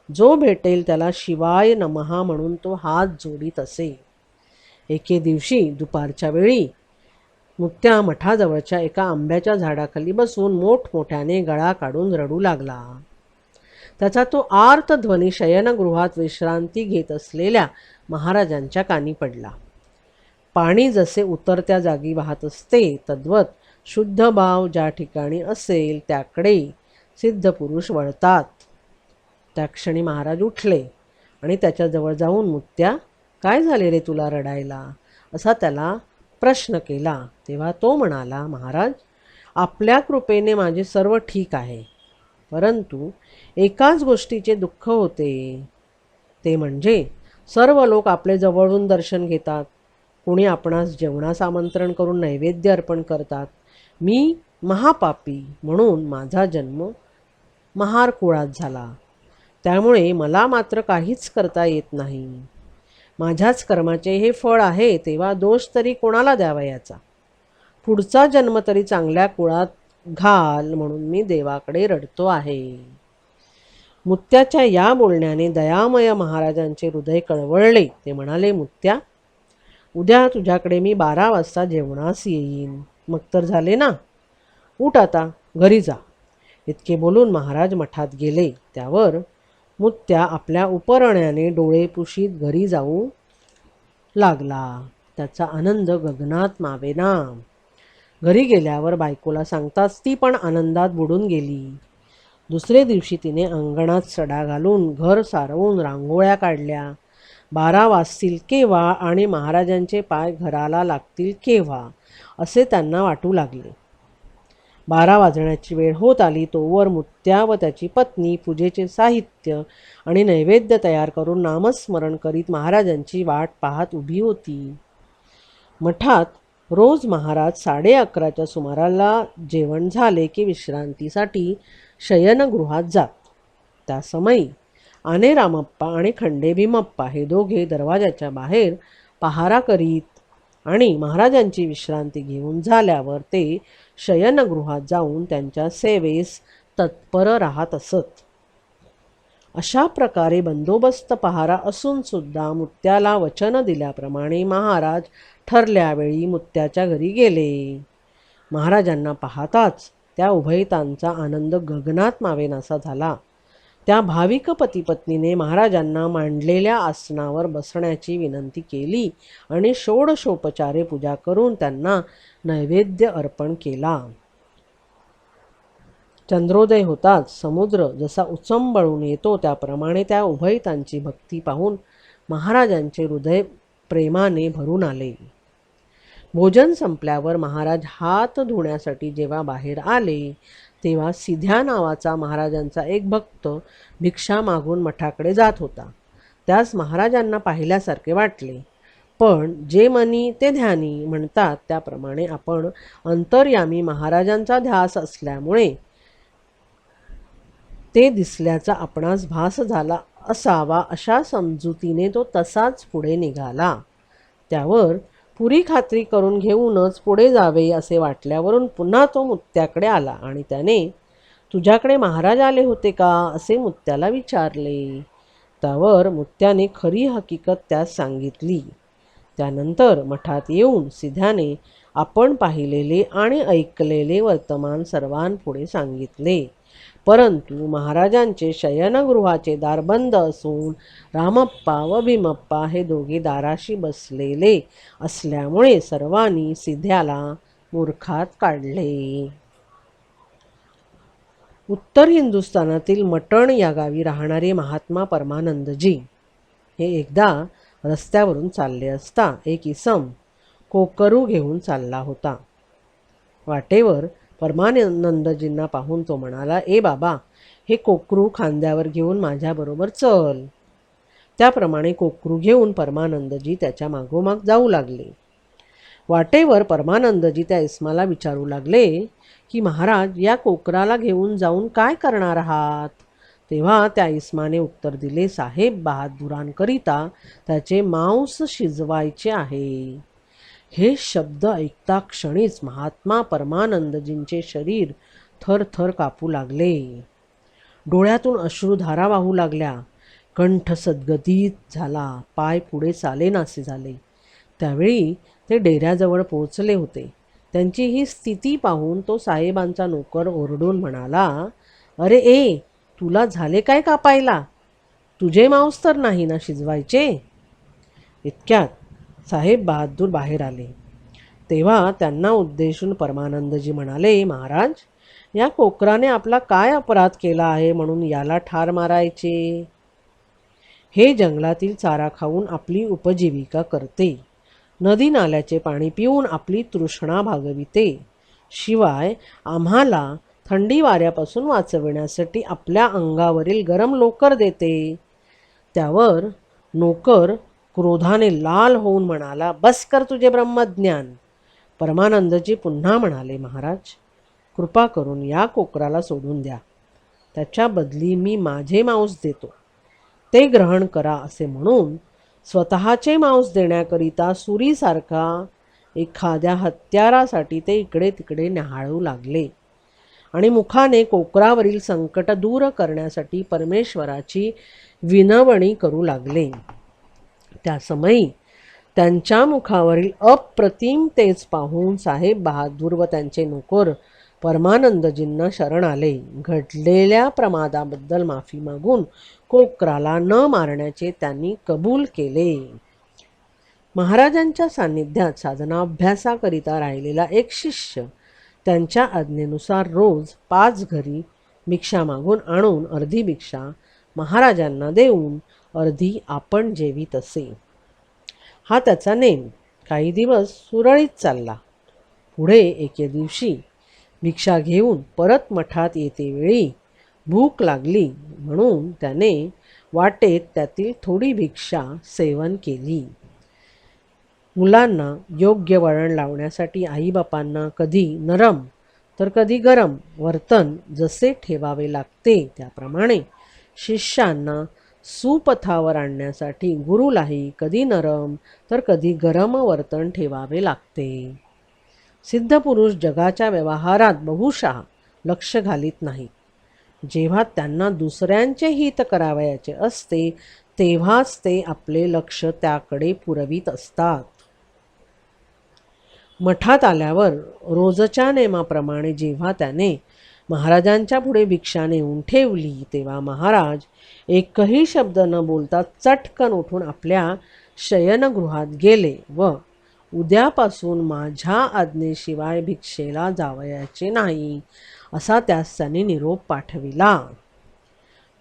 जो भेटेल त्याला शिवाय नमहा म्हणून तो हात जोडीत असे. एके दिवशी दुपारच्या वेळी मुत्या मठाजवळच्या एका आंब्याच्या झाडाखाली बसून मोठमोठ्याने गळा काढून रडू लागला. त्याचा तो आर्त ध्वनी शयनगृहात विश्रांती घेत असलेल्या महाराजांच्या कानी पडला. पाणी जसे उतरत्या जागी वाहत असते तद्वत शुद्ध भाव ज्या ठिकाणी असेल त्याकडे सिद्ध पुरुष वळतात. त्या क्षणी महाराज उठले आणि त्याच्याजवळ जाऊन, मुत्या, काय झाले रे तुला रडायला, असा त्याला प्रश्न केला. तेव्हा तो म्हणाला, महाराज, आपल्या कृपेने माझे सर्व ठीक आहे, परंतु एकाच गोष्टीचे दुःख होते. ते म्हणजे सर्व लोक आपले जवळून दर्शन घेतात, कोणी आपणास जेवणास आमंत्रण करून नैवेद्य अर्पण करतात. मी महापापी म्हणून माझा जन्म महार कुळात झाला, त्यामुळे मला मात्र काहीच करता येत नाही. माझ्याच कर्माचे हे फळ आहे, तेव्हा दोष तरी कोणाला द्यावा याचा. पुढचा जन्म तरी चांगल्या कुळात घाल म्हणून मी देवाकडे रडतो आहे. मुत्याच्या या बोलण्याने दयामय महाराजांचे हृदय कळवळले. ते म्हणाले, मुत्या, उद्या तुझ्याकडे मी 12 वाजता जेवणास येईन. मग तर झाले ना, उठ आता, घरी जा. इतके बोलून महाराज मठात गेले. त्यावर मुत्या आपल्या उपरण्याने डोळे पुशीत घरी जाऊ लागला. त्याचा आनंद गगनात मावेना. घरी गेल्यावर बायकोला सांगताच ती पण आनंदात बुडून गेली. दुसरे दिवशी तिने अंगणात सडा घालून घर सारवून रांगोळ्या काढल्या. 12 वाजतील केव्हा आणि महाराजांचे पाय घराला लागतील केव्हा असे त्यांना वाटू लागले. 12 वाजण्याची वेळ होत आली तोवर मुत्या व त्याची पत्नी पूजेचे साहित्य आणि नैवेद्य तयार करून नामस्मरण करीत महाराजांची वाट पाहत उभी होती. मठात रोज महाराज 11:30च्या सुमाराला जेवण झाले की विश्रांतीसाठी शयनगृहात जात. त्या समयी आने रामप्पा आणि खंडे भीमप्पा हे दोघे दरवाजाच्या बाहेर पहारा करीत आणि महाराजांची विश्रांती घेऊन झाल्यावर ते शयनगृहात जाऊन त्यांच्या सेवेस तत्पर राहत असत. अशा प्रकारे बंदोबस्त पहारा असून सुद्धा मुत्याला वचन दिल्याप्रमाणे महाराज ठरल्या वेळी मुत्याच्या घरी गेले. महाराजांना पाहताच त्या उभयतांचा आनंद गगनात मावेनासा झाला. त्या भाविक पतीपत्नीने महाराजांना मांडलेल्या आसनावर बसण्याची विनंती केली आणि षोडशोपचारे पूजा करून त्यांना नैवेद्य अर्पण केला. चंद्रोदय होताच समुद्र जसा उचंबळून येतो त्याप्रमाणे त्या उभयतांची भक्ती पाहून महाराजांचे हृदय प्रेमाने भरून आले. भोजन संपल्यावर महाराज हात धुण्यासाठी जेव्हा बाहेर आले तेव्हा सिध्या नावाचा महाराजांचा एक भक्त भिक्षा मागून मठाकडे जात होता. त्यास महाराजांना पाहिल्यासारखे वाटले, पण जे मनी ते ध्यानी म्हणतात त्याप्रमाणे आपण अंतर्यामी महाराजांचा ध्यास असल्यामुळे ते दिसल्याचा आपणास भास झाला असावा अशा समजुतीने तो तसाच पुढे निघाला. त्यावर पुरी खात्री करून घेऊनच पुढे जावे असे वाटल्यावरून पुन्हा तो मुत्याकडे आला आणि त्याने, तुझ्याकडे महाराज आले होते का असे मुत्याला विचारले. त्यावर मुत्याने खरी हकीकत त्यास सांगितली. त्यानंतर मठात येऊन सिध्याने आपण पाहिलेले आणि ऐकलेले वर्तमान सर्वांपुढे सांगितले. परंतु महाराजांचे शयनगृहाचे दार बंद असून रामप्पा व भीमप्पा हे दोघे दाराशी बसलेले असल्यामुळे सर्वांनी सिध्याला मूर्खात काढले. उत्तर हिंदुस्थानातील मटण या गावी राहणारे महात्मा परमानंदजी हे एकदा रस्त्यावरून चालले असता एक इसम कोकरू घेऊन चालला होता. वाटेवर परमानंदजींना पाहून तो म्हणाला, ए बाबा, हे कोकरू खांद्यावर घेऊन माझ्याबरोबर चल. त्याप्रमाणे कोकरू घेऊन परमानंदजी त्याच्या मागोमाग जाऊ लागले. वाटेवर परमानंदजी त्या इस्माला विचारू लागले की, महाराज, या कोकराला घेऊन जाऊन काय करणार आहात? तेव्हा त्या इस्माने उत्तर दिले, साहेब, बहादुरांकरिता त्याचे मांस शिजवायचे आहे. हे शब्द ऐकता क्षणीच महात्मा परमानंदजींचे शरीर थरथर कापू लागले. डोळ्यातून अश्रुधारा वाहू लागल्या. कंठ सद्गदित झाला. पाय पुढे चालेनासे झाले. त्यावेळी ते डेऱ्याजवळ पोहोचले होते. त्यांची ही स्थिती पाहून तो साहेबांचा नोकर ओरडून म्हणाला, अरे ए, तुला झाले काय कापायला? तुझे मांस तर नाही ना शिजवायचे? इतक्यात साहेब बहादूर बाहेर आले. तेव्हा त्यांना उद्देशून परमानंदजी म्हणाले, महाराज, या कोकराने आपला काय अपराध केला आहे म्हणून याला ठार मारायचे? हे जंगलातील चारा खाऊन आपली उपजीविका करते, नदी नाल्याचे पाणी पिऊन आपली तृष्णा भागविते, शिवाय आम्हाला थंडी वाऱ्यापासून वाचविण्यासाठी आपल्या अंगावरील गरम लोकर देते. त्यावर नोकर क्रोधाने लाल होऊन म्हणाला, बस कर तुझे ब्रह्मज्ञान. परमानंदजी पुन्हा म्हणाले, महाराज, कृपा करून या कोकराला सोडून द्या. त्याच्या बदली मी माझे मांस देतो, ते ग्रहण करा असे म्हणून स्वतःचे मांस देण्याकरिता सुरीसारखा एखाद्या हत्यारासाठी ते इकडे तिकडे न्याहाळू लागले आणि मुखाने कोकरावरील संकट दूर करण्यासाठी परमेश्वराची विनवणी करू लागले. त्या समयी त्यांच्या मुखावरील अप्रतिम तेज पाहून साहेब बहादूर व त्यांचे नोकर परमानंदजींना शरण आले. घडलेल्या प्रमादाबद्दल माफी मागून कोकराला न मारण्याचे त्यांनी कबूल केले. महाराजांच्या सान्निध्यात साधनाभ्यासाकरिता राहिलेला एक शिष्य त्यांच्या आज्ञेनुसार रोज 5 घरी भिक्षा मागून आणून अर्धी भिक्षा महाराजांना देऊन अर्धी आपण जेवीत असे. हा त्याचा नेम काही दिवस सुरळीत चालला. पुढे एके दिवशी भिक्षा घेऊन परत मठात येतेवेळी भूक लागली म्हणून त्याने वाटेत त्यातील थोडी भिक्षा सेवन केली. मुलांना योग्य वळण लावण्यासाठी आईबापांना कधी नरम तर कधी गरम वर्तन जसे ठेवावे लागते, त्याप्रमाणे शिष्यांना सुपथावर आणण्यासाठी गुरुलाही कधी नरम तर कधी गरम वर्तन ठेवावे लागते. सिद्धपुरुष जगाच्या व्यवहारात बहुशः लक्ष घालीत नाहीत. जेव्हा त्यांना दुसऱ्यांचे हित करावयाचे असते तेव्हाच ते आपले लक्ष त्याकडे पुरवीत असतात. मठात आल्यावर रोजच्या नेमाप्रमाणे जेव्हा त्याने महाराजांच्या पुढे भिक्षा नेऊन ठेवली तेव्हा महाराज एकही शब्द न बोलता चटकन उठून आपल्या शयनगृहात गेले व उद्यापासून माझ्या आज्ञेशिवाय भिक्षेला जावयाचे नाही असा त्यास त्यांनी निरोप पाठविला.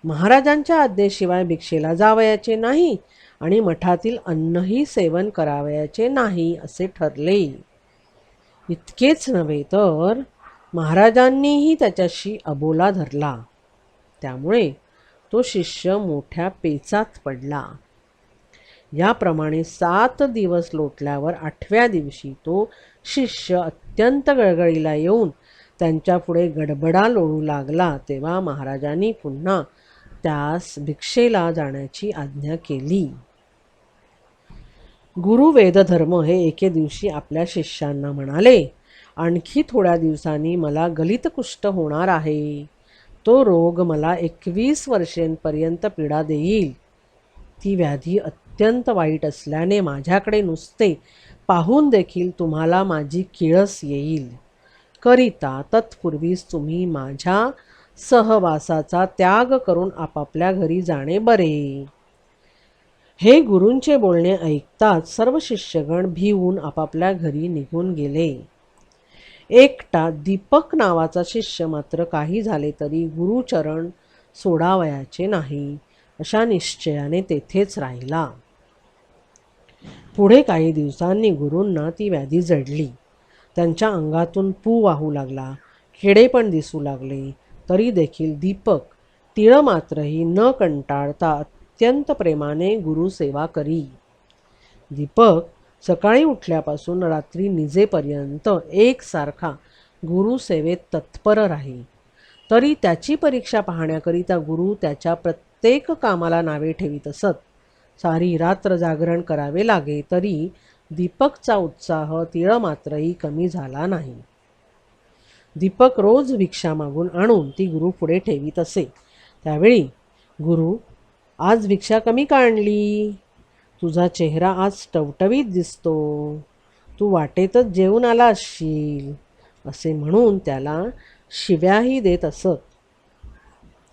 महाराजांच्या आज्ञेशिवाय भिक्षेला जावयाचे नाही आणि मठातील अन्नही सेवन करावयाचे नाही असे ठरले. इतकेच नव्हे तर महाराजांनीही त्याच्याशी अबोला धरला. त्यामुळे तो शिष्य मोठ्या पेचात पडला. याप्रमाणे 7 दिवस लोटल्यावर 8व्या दिवशी तो शिष्य अत्यंत गळगळीला येऊन त्यांच्यापुढे गडबडा लोळू लागला. तेव्हा महाराजांनी पुन्हा त्यास भिक्षेला जाण्याची आज्ञा केली. गुरु वेदधर्म हे एके दिवशी आपल्या शिष्यांना म्हणाले, आणखी थोड्या दिवसांनी मला गलित कुष्ठ होणार आहे. तो रोग मला 21 वर्षांपर्यंत पीडा देईल. ती व्याधी अत्यंत वाईट असल्याने माझ्याकडे नुसते पाहून देखील तुम्हाला माझी किळस येईल. करिता तत्पूर्वीच तुम्ही माझ्या सहवासाचा त्याग करून आपापल्या घरी जाणे बरे. हे गुरूंचे बोलणे ऐकताच सर्व शिष्यगण भिवून आपापल्या घरी निघून गेले. एकटा दीपक नावाचा शिष्य मात्र काही झाले तरी गुरुचरण सोडावयाचे नाही अशा निश्चयाने तेथेच राहिला. पुढे काही दिवसांनी गुरूंना ती व्याधी जडली. त्यांच्या अंगातून पू वाहू लागला, किडे पण दिसू लागले. तरी देखील दीपक तिळ मात्रही न कंटाळता अत्यंत प्रेमाने गुरुसेवा करी. दीपक सकाळी उठल्यापासून रात्री निजेपर्यंत एकसारखा गुरुसेवेत तत्पर राही. तरी त्याची परीक्षा पाहण्याकरिता गुरु त्याच्या प्रत्येक कामाला नावे ठेवीत असत. सारी रात्र जागरण करावे लागे तरी दीपकचा उत्साह तिळ मात्रही कमी झाला नाही. दीपक रोज भिक्षा मागून आणून ती गुरु पुढे ठेवीत असे. त्यावेळी गुरु, आज भिक्षा कमी का आणली? तुझा चेहरा आज टवटवीत दिसतो. तू वाटेतच जेवून आला असशील, असे म्हणून त्याला शिव्याही देत असत.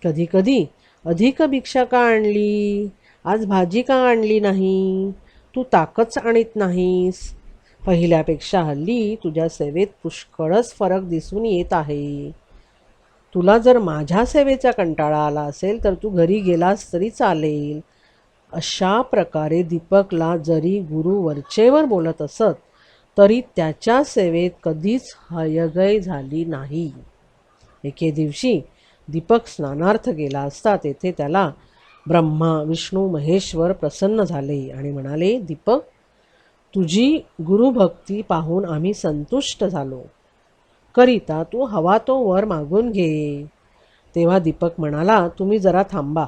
कधीकधी अधिक भिक्षा का आणली, आज भाजी का आणली नाही, तू ताकच आणत नाहीस, पहिल्यापेक्षा हल्ली तुझ्या सेवेत पुष्कळच फरक दिसून येत आहे. तुला जर माझ्या सेवेचा कंटाळा आला असेल तर तू घरी गेलास तरी चालेल. अशा प्रकारे दीपकला जरी गुरु वरचेवर बोलत असत तरी त्याच्या सेवेत कधीच हयगय झाली नाही. एके दिवशी दीपक स्नानार्थ गेला असता तेथे त्याला ब्रह्मा विष्णू महेश्वर प्रसन्न झाले आणि म्हणाले, दीपक, तुझी गुरुभक्ती पाहून आम्ही संतुष्ट झालो. करिता तू हवा तो वर मागून घे. तेव्हा दीपक म्हणाला, तुम्ही जरा थांबा.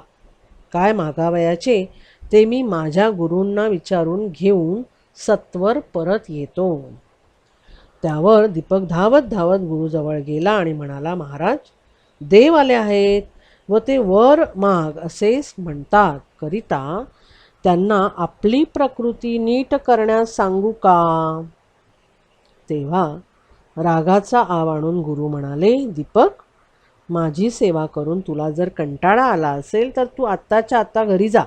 काय मागावयाचे ते मी माझ्या गुरूंना विचारून घेऊन सत्वर परत येतो. त्यावर दीपक धावत धावत गुरुजवळ गेला आणि म्हणाला, महाराज, देव आले आहेत व ते वर माग असे म्हणतात, करिता त्यांना आपली प्रकृती नीट करण्यास सांगू का? तेव्हा रागाचा आव आणून गुरु म्हणाले, दीपक, माझी सेवा करून तुला जर कंटाळा आला असेल तर तू आत्ताच्या आत्ता घरी जा.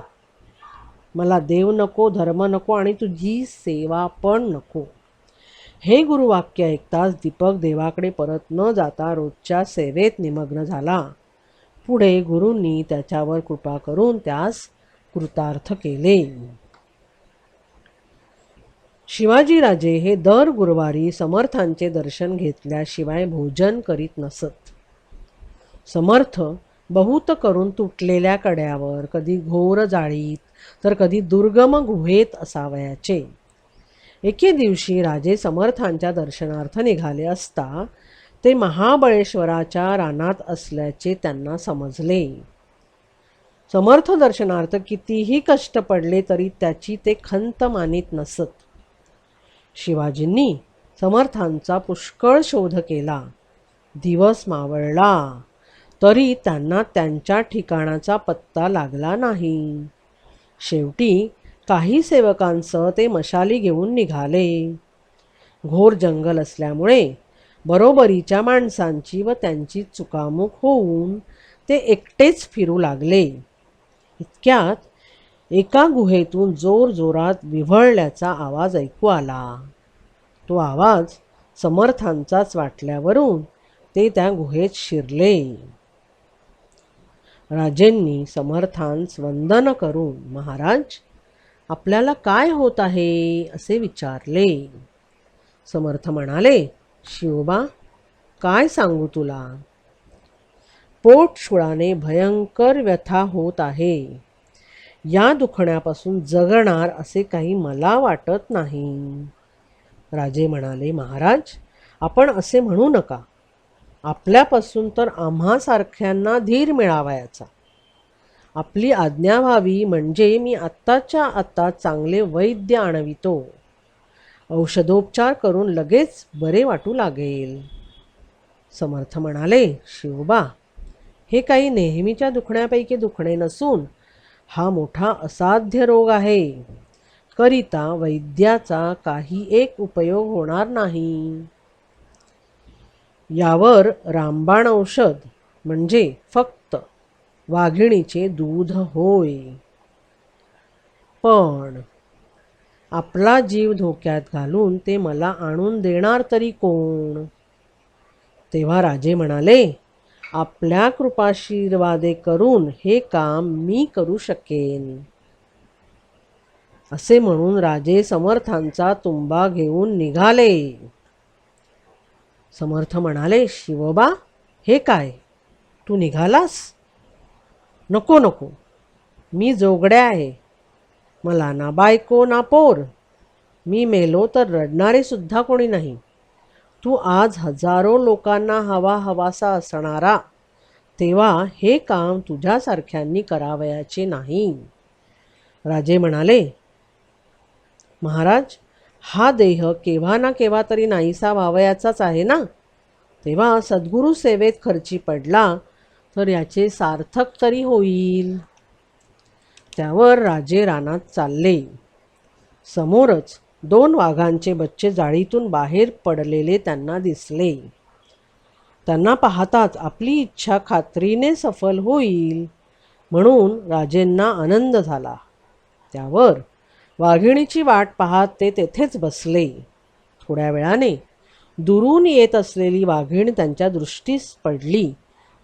मला देव नको, धर्म नको आणि तुझी सेवा पण नको. हे गुरुवाक्य ऐकताच दीपक देवाकडे परत न जाता रोजच्या सेवेत निमग्न झाला. पुढे गुरूंनी त्याच्यावर कृपा करून त्यास कृतार्थ केले. शिवाजीराजे हे दर गुरुवारी समर्थांचे दर्शन घेतल्याशिवाय भोजन करीत नसत. समर्थ बहुत करून तुटलेल्या कड्यावर, कधी घोर जाळीत तर कधी दुर्गम गुहेत असावयाचे. एके दिवशी राजे समर्थांच्या दर्शनार्थ निघाले असता ते महाबळेश्वराच्या रानात असल्याचे त्यांना समजले. समर्थ दर्शनार्थ कितीही कष्ट पडले तरी त्याची ते खंत मानित नसत. शिवाजींनी समर्थांचा पुष्कळ शोध केला. दिवस मावळला तरी त्यांना त्यांच्या ठिकाणाचा पत्ता लागला नाही. शेवटी काही सेवकांसह ते मशाली घेऊन निघाले. घोर जंगल असल्यामुळे बरोबरीच्या माणसांची व त्यांची चुकामुक होऊन ते एकटेच फिरू लागले. इतक्यात एका गुहेतून जोरजोरात विव्हळल्याचा आवाज ऐकू आला. तो आवाज समर्थांचाच वाटल्यावरून ते त्या गुहेत शिरले. राजेंनी समर्थांस वंदन करून, महाराज, आपल्याला काय होत आहे असे विचारले. समर्थ म्हणाले, शिवबा, काय सांगू तुला. पोटशुळाने भयंकर व्यथा होत आहे. या दुखण्यापासून जगणार असे काही मला वाटत नाही. राजे म्हणाले, महाराज, आपण असे म्हणू नका. आपल्यापासून तर आम्हासारख्यांना धीर मिळावयाचा. आपली आज्ञा व्हावी म्हणजे मी आत्ताच्या आत्ता चांगले वैद्य आणवितो. औषधोपचार करून लगेच बरे वाटू लागेल. समर्थ म्हणाले, शिवबा, हे काही नेहमीच्या दुखण्यापैकी दुखणे नसून हा मोठा असाध्य रोग आहे. करिता वैद्याचा काही एक उपयोग होणार नाही. यावर रामबाण औषध म्हणजे फक्त वाघिणीचे दूध होय. पण आपला जीव धोक्यात घालून ते मला आणून देणार तरी कोण? तेव्हा राजे म्हणाले, आपल्या कृपाशीर्वादे करून हे काम मी करू शकेन. असे म्हणून राजे समर्थांचा तुंबा घेऊन निघाले. समर्थ म्हणाले, शिवबा, हे काय, तू निघालास? नको नको, मी जोगड्या आहे. मला ना बायको ना पोर. मी मेलो तर रडणारे सुद्धा कोणी नाही. तू आज हजारो लोकांना हवा हवासा असणारा, तेव्हा हे काम तुझ्यासारख्यांनी करावयाचे नाही. राजे म्हणाले, महाराज, हा देह केव्हा ना केव्हा तरी नाहीसा व्हावयाचाच आहे ना. तेव्हा सद्गुरू सेवेत खर्ची पडला तर याचे सार्थक तरी होईल. त्यावर राजे रानात चालले. समोरच 2 वाघांचे बच्चे जाळीतून बाहेर पडलेले त्यांना दिसले. त्यांना पाहताच आपली इच्छा खात्रीने सफल होईल म्हणून राजेंना आनंद झाला. त्यावर वाघिणीची वाट पाहत ते तेथेच बसले. थोड्या वेळाने दुरून येत असलेली वाघीण त्यांच्या दृष्टीस पडली.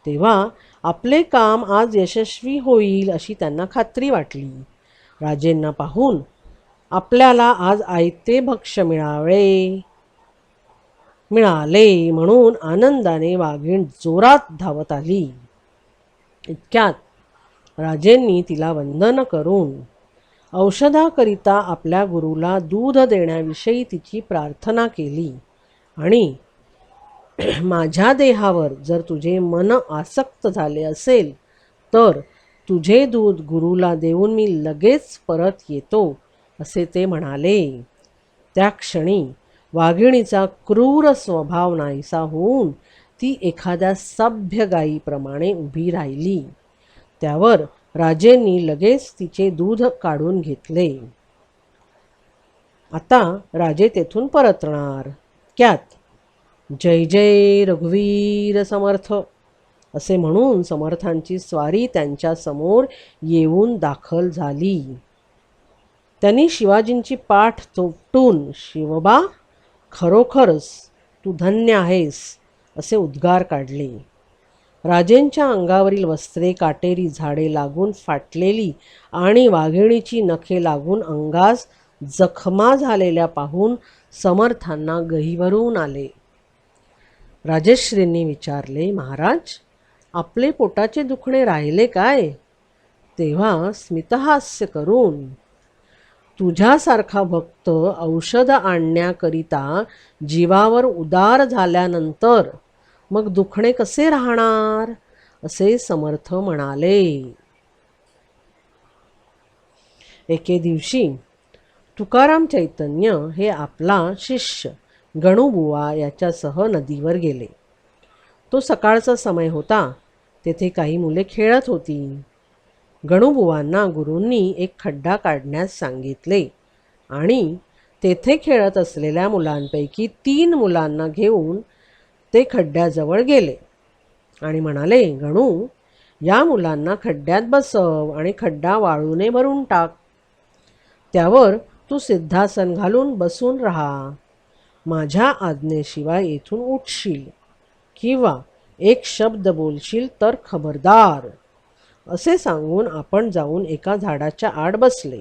तेव्हा आपले काम आज यशस्वी होईल अशी त्यांना खात्री वाटली. राजेंना पाहून आपल्याला आज आयते भक्ष्य मिळाले म्हणून आनंदाने वाघीण जोरात धावत आली. इतक्यात राजेंनी तिला वंदन करून औषधाकरिता आपल्या गुरुला दूध देण्याविषयी तिची प्रार्थना केली आणि माझ्या देहावर जर तुझे मन आसक्त झाले असेल तर तुझे दूध गुरुला देऊन मी लगेच परत येतो असे ते म्हणाले. त्या क्षणी वाघिणीचा क्रूर स्वभाव नाहीसा होऊन ती एखाद्या सभ्य गायीप्रमाणे उभी राहिली. त्यावर राजेंनी लगेच तिचे दूध काढून घेतले. आता राजे तेथून परतणार. त्यात जय जय रघुवीर समर्थ असे म्हणून समर्थांची स्वारी त्यांच्या समोर येऊन दाखल झाली. त्यांनी शिवाजींची पाठ थोपटून शिवबा खरोखरच तू धन्य आहेस असे उद्गार काढले. राजेंच्या अंगावरील वस्त्रे काटेरी झाडे लागून फाटलेली आणि वाघिणीची नखे लागून अंगास जखमा झालेल्या पाहून समर्थांना गहिवरून आले. राजश्रींनी विचारले, महाराज आपले पोटाचे दुखणे राहिले काय? तेव्हा स्मितहास्य करून तुझ्यासारखा भक्त औषध आणण्याकरिता जीवावर उदार झाल्यानंतर मग दुखणे कसे राहणार असे समर्थ म्हणाले. एके दिवशी तुकाराम चैतन्य हे आपला शिष्य गणूबुवा याच्यासह नदीवर गेले. तो सकाळचा समय होता. तेथे काही मुले खेळत होती. गणूबुवांना गुरूंनी एक खड्डा काढण्यास सांगितले आणि तेथे खेळत असलेल्या मुलांपैकी 3 मुलांना घेऊन ते खड्ड्याजवळ गेले आणि म्हणाले, गणू या मुलांना खड्ड्यात बसव आणि खड्डा वाळूने भरून टाक. त्यावर तू सिद्धासन घालून बसून राहा. माझ्या आज्ञेशिवाय येथून उठशील किंवा एक शब्द बोलशील तर खबरदार असे सांगून आपण जाऊन एका झाडाच्या आड बसले.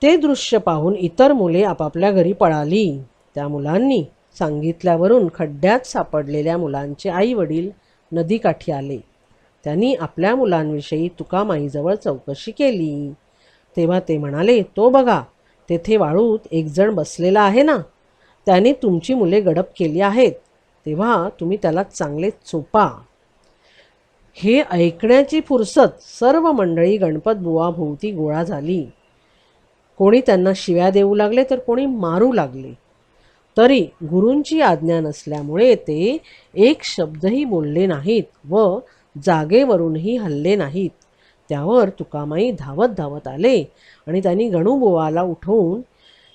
ते दृश्य पाहून इतर मुले आपापल्या घरी पळाली. त्या मुलांनी सांगितल्यावरून खड्ड्यात सापडलेल्या मुलांचे आई वडील नदीकाठी आले. त्यांनी आपल्या मुलांविषयी तुकामाईजवळ चौकशी केली. तेव्हा ते म्हणाले, तो बघा तेथे वाळूत एक जण बसलेला आहे ना, त्याने तुमची मुले गडप केली आहेत. तेव्हा तुम्ही त्याला चांगले चोपा. हे ऐकण्याची फुरसत सर्व मंडळी गणपत बुवा भोवती गोळा झाली. कोणी त्यांना शिव्या देऊ लागले तर कोणी मारू लागले. तरी गुरूंची आज्ञा नसल्यामुळे ते एक शब्दही बोलले नाहीत व जागेवरूनही हलले नाहीत. त्यावर तुकामाई धावत धावत आले आणि त्यांनी गणूबुवाला उठवून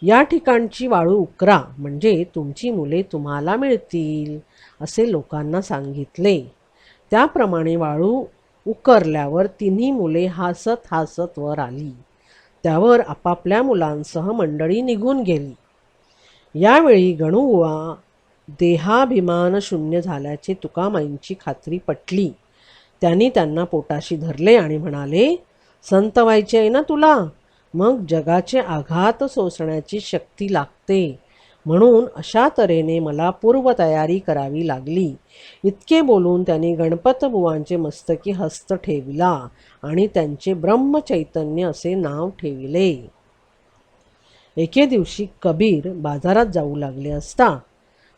या ठिकाणची वाळू उकरा म्हणजे तुमची मुले तुम्हाला मिळतील असे लोकांना सांगितले. त्याप्रमाणे वाळू उकरल्यावर 3 मुले हसत हसत वर आली. त्यावर आपापल्या मुलांसह मंडळी निघून गेली. यावेळी गणूबुवा देहाभिमान शून्य झाल्याचे तुकामाईंची खात्री पटली. त्यांनी त्यांना पोटाशी धरले आणि म्हणाले, संत व्हायचे आहे ना तुला, मग जगाचे आघात सोसण्याची शक्ती लागते म्हणून अशा तऱ्हेने मला पूर्वतयारी करावी लागली. इतके बोलून त्यांनी गणपतबुवांचे मस्तकी हस्त ठेविला आणि त्यांचे ब्रह्मचैतन्य असे नाव ठेविले. एके दिवशी कबीर बाजारात जाऊ लागले असता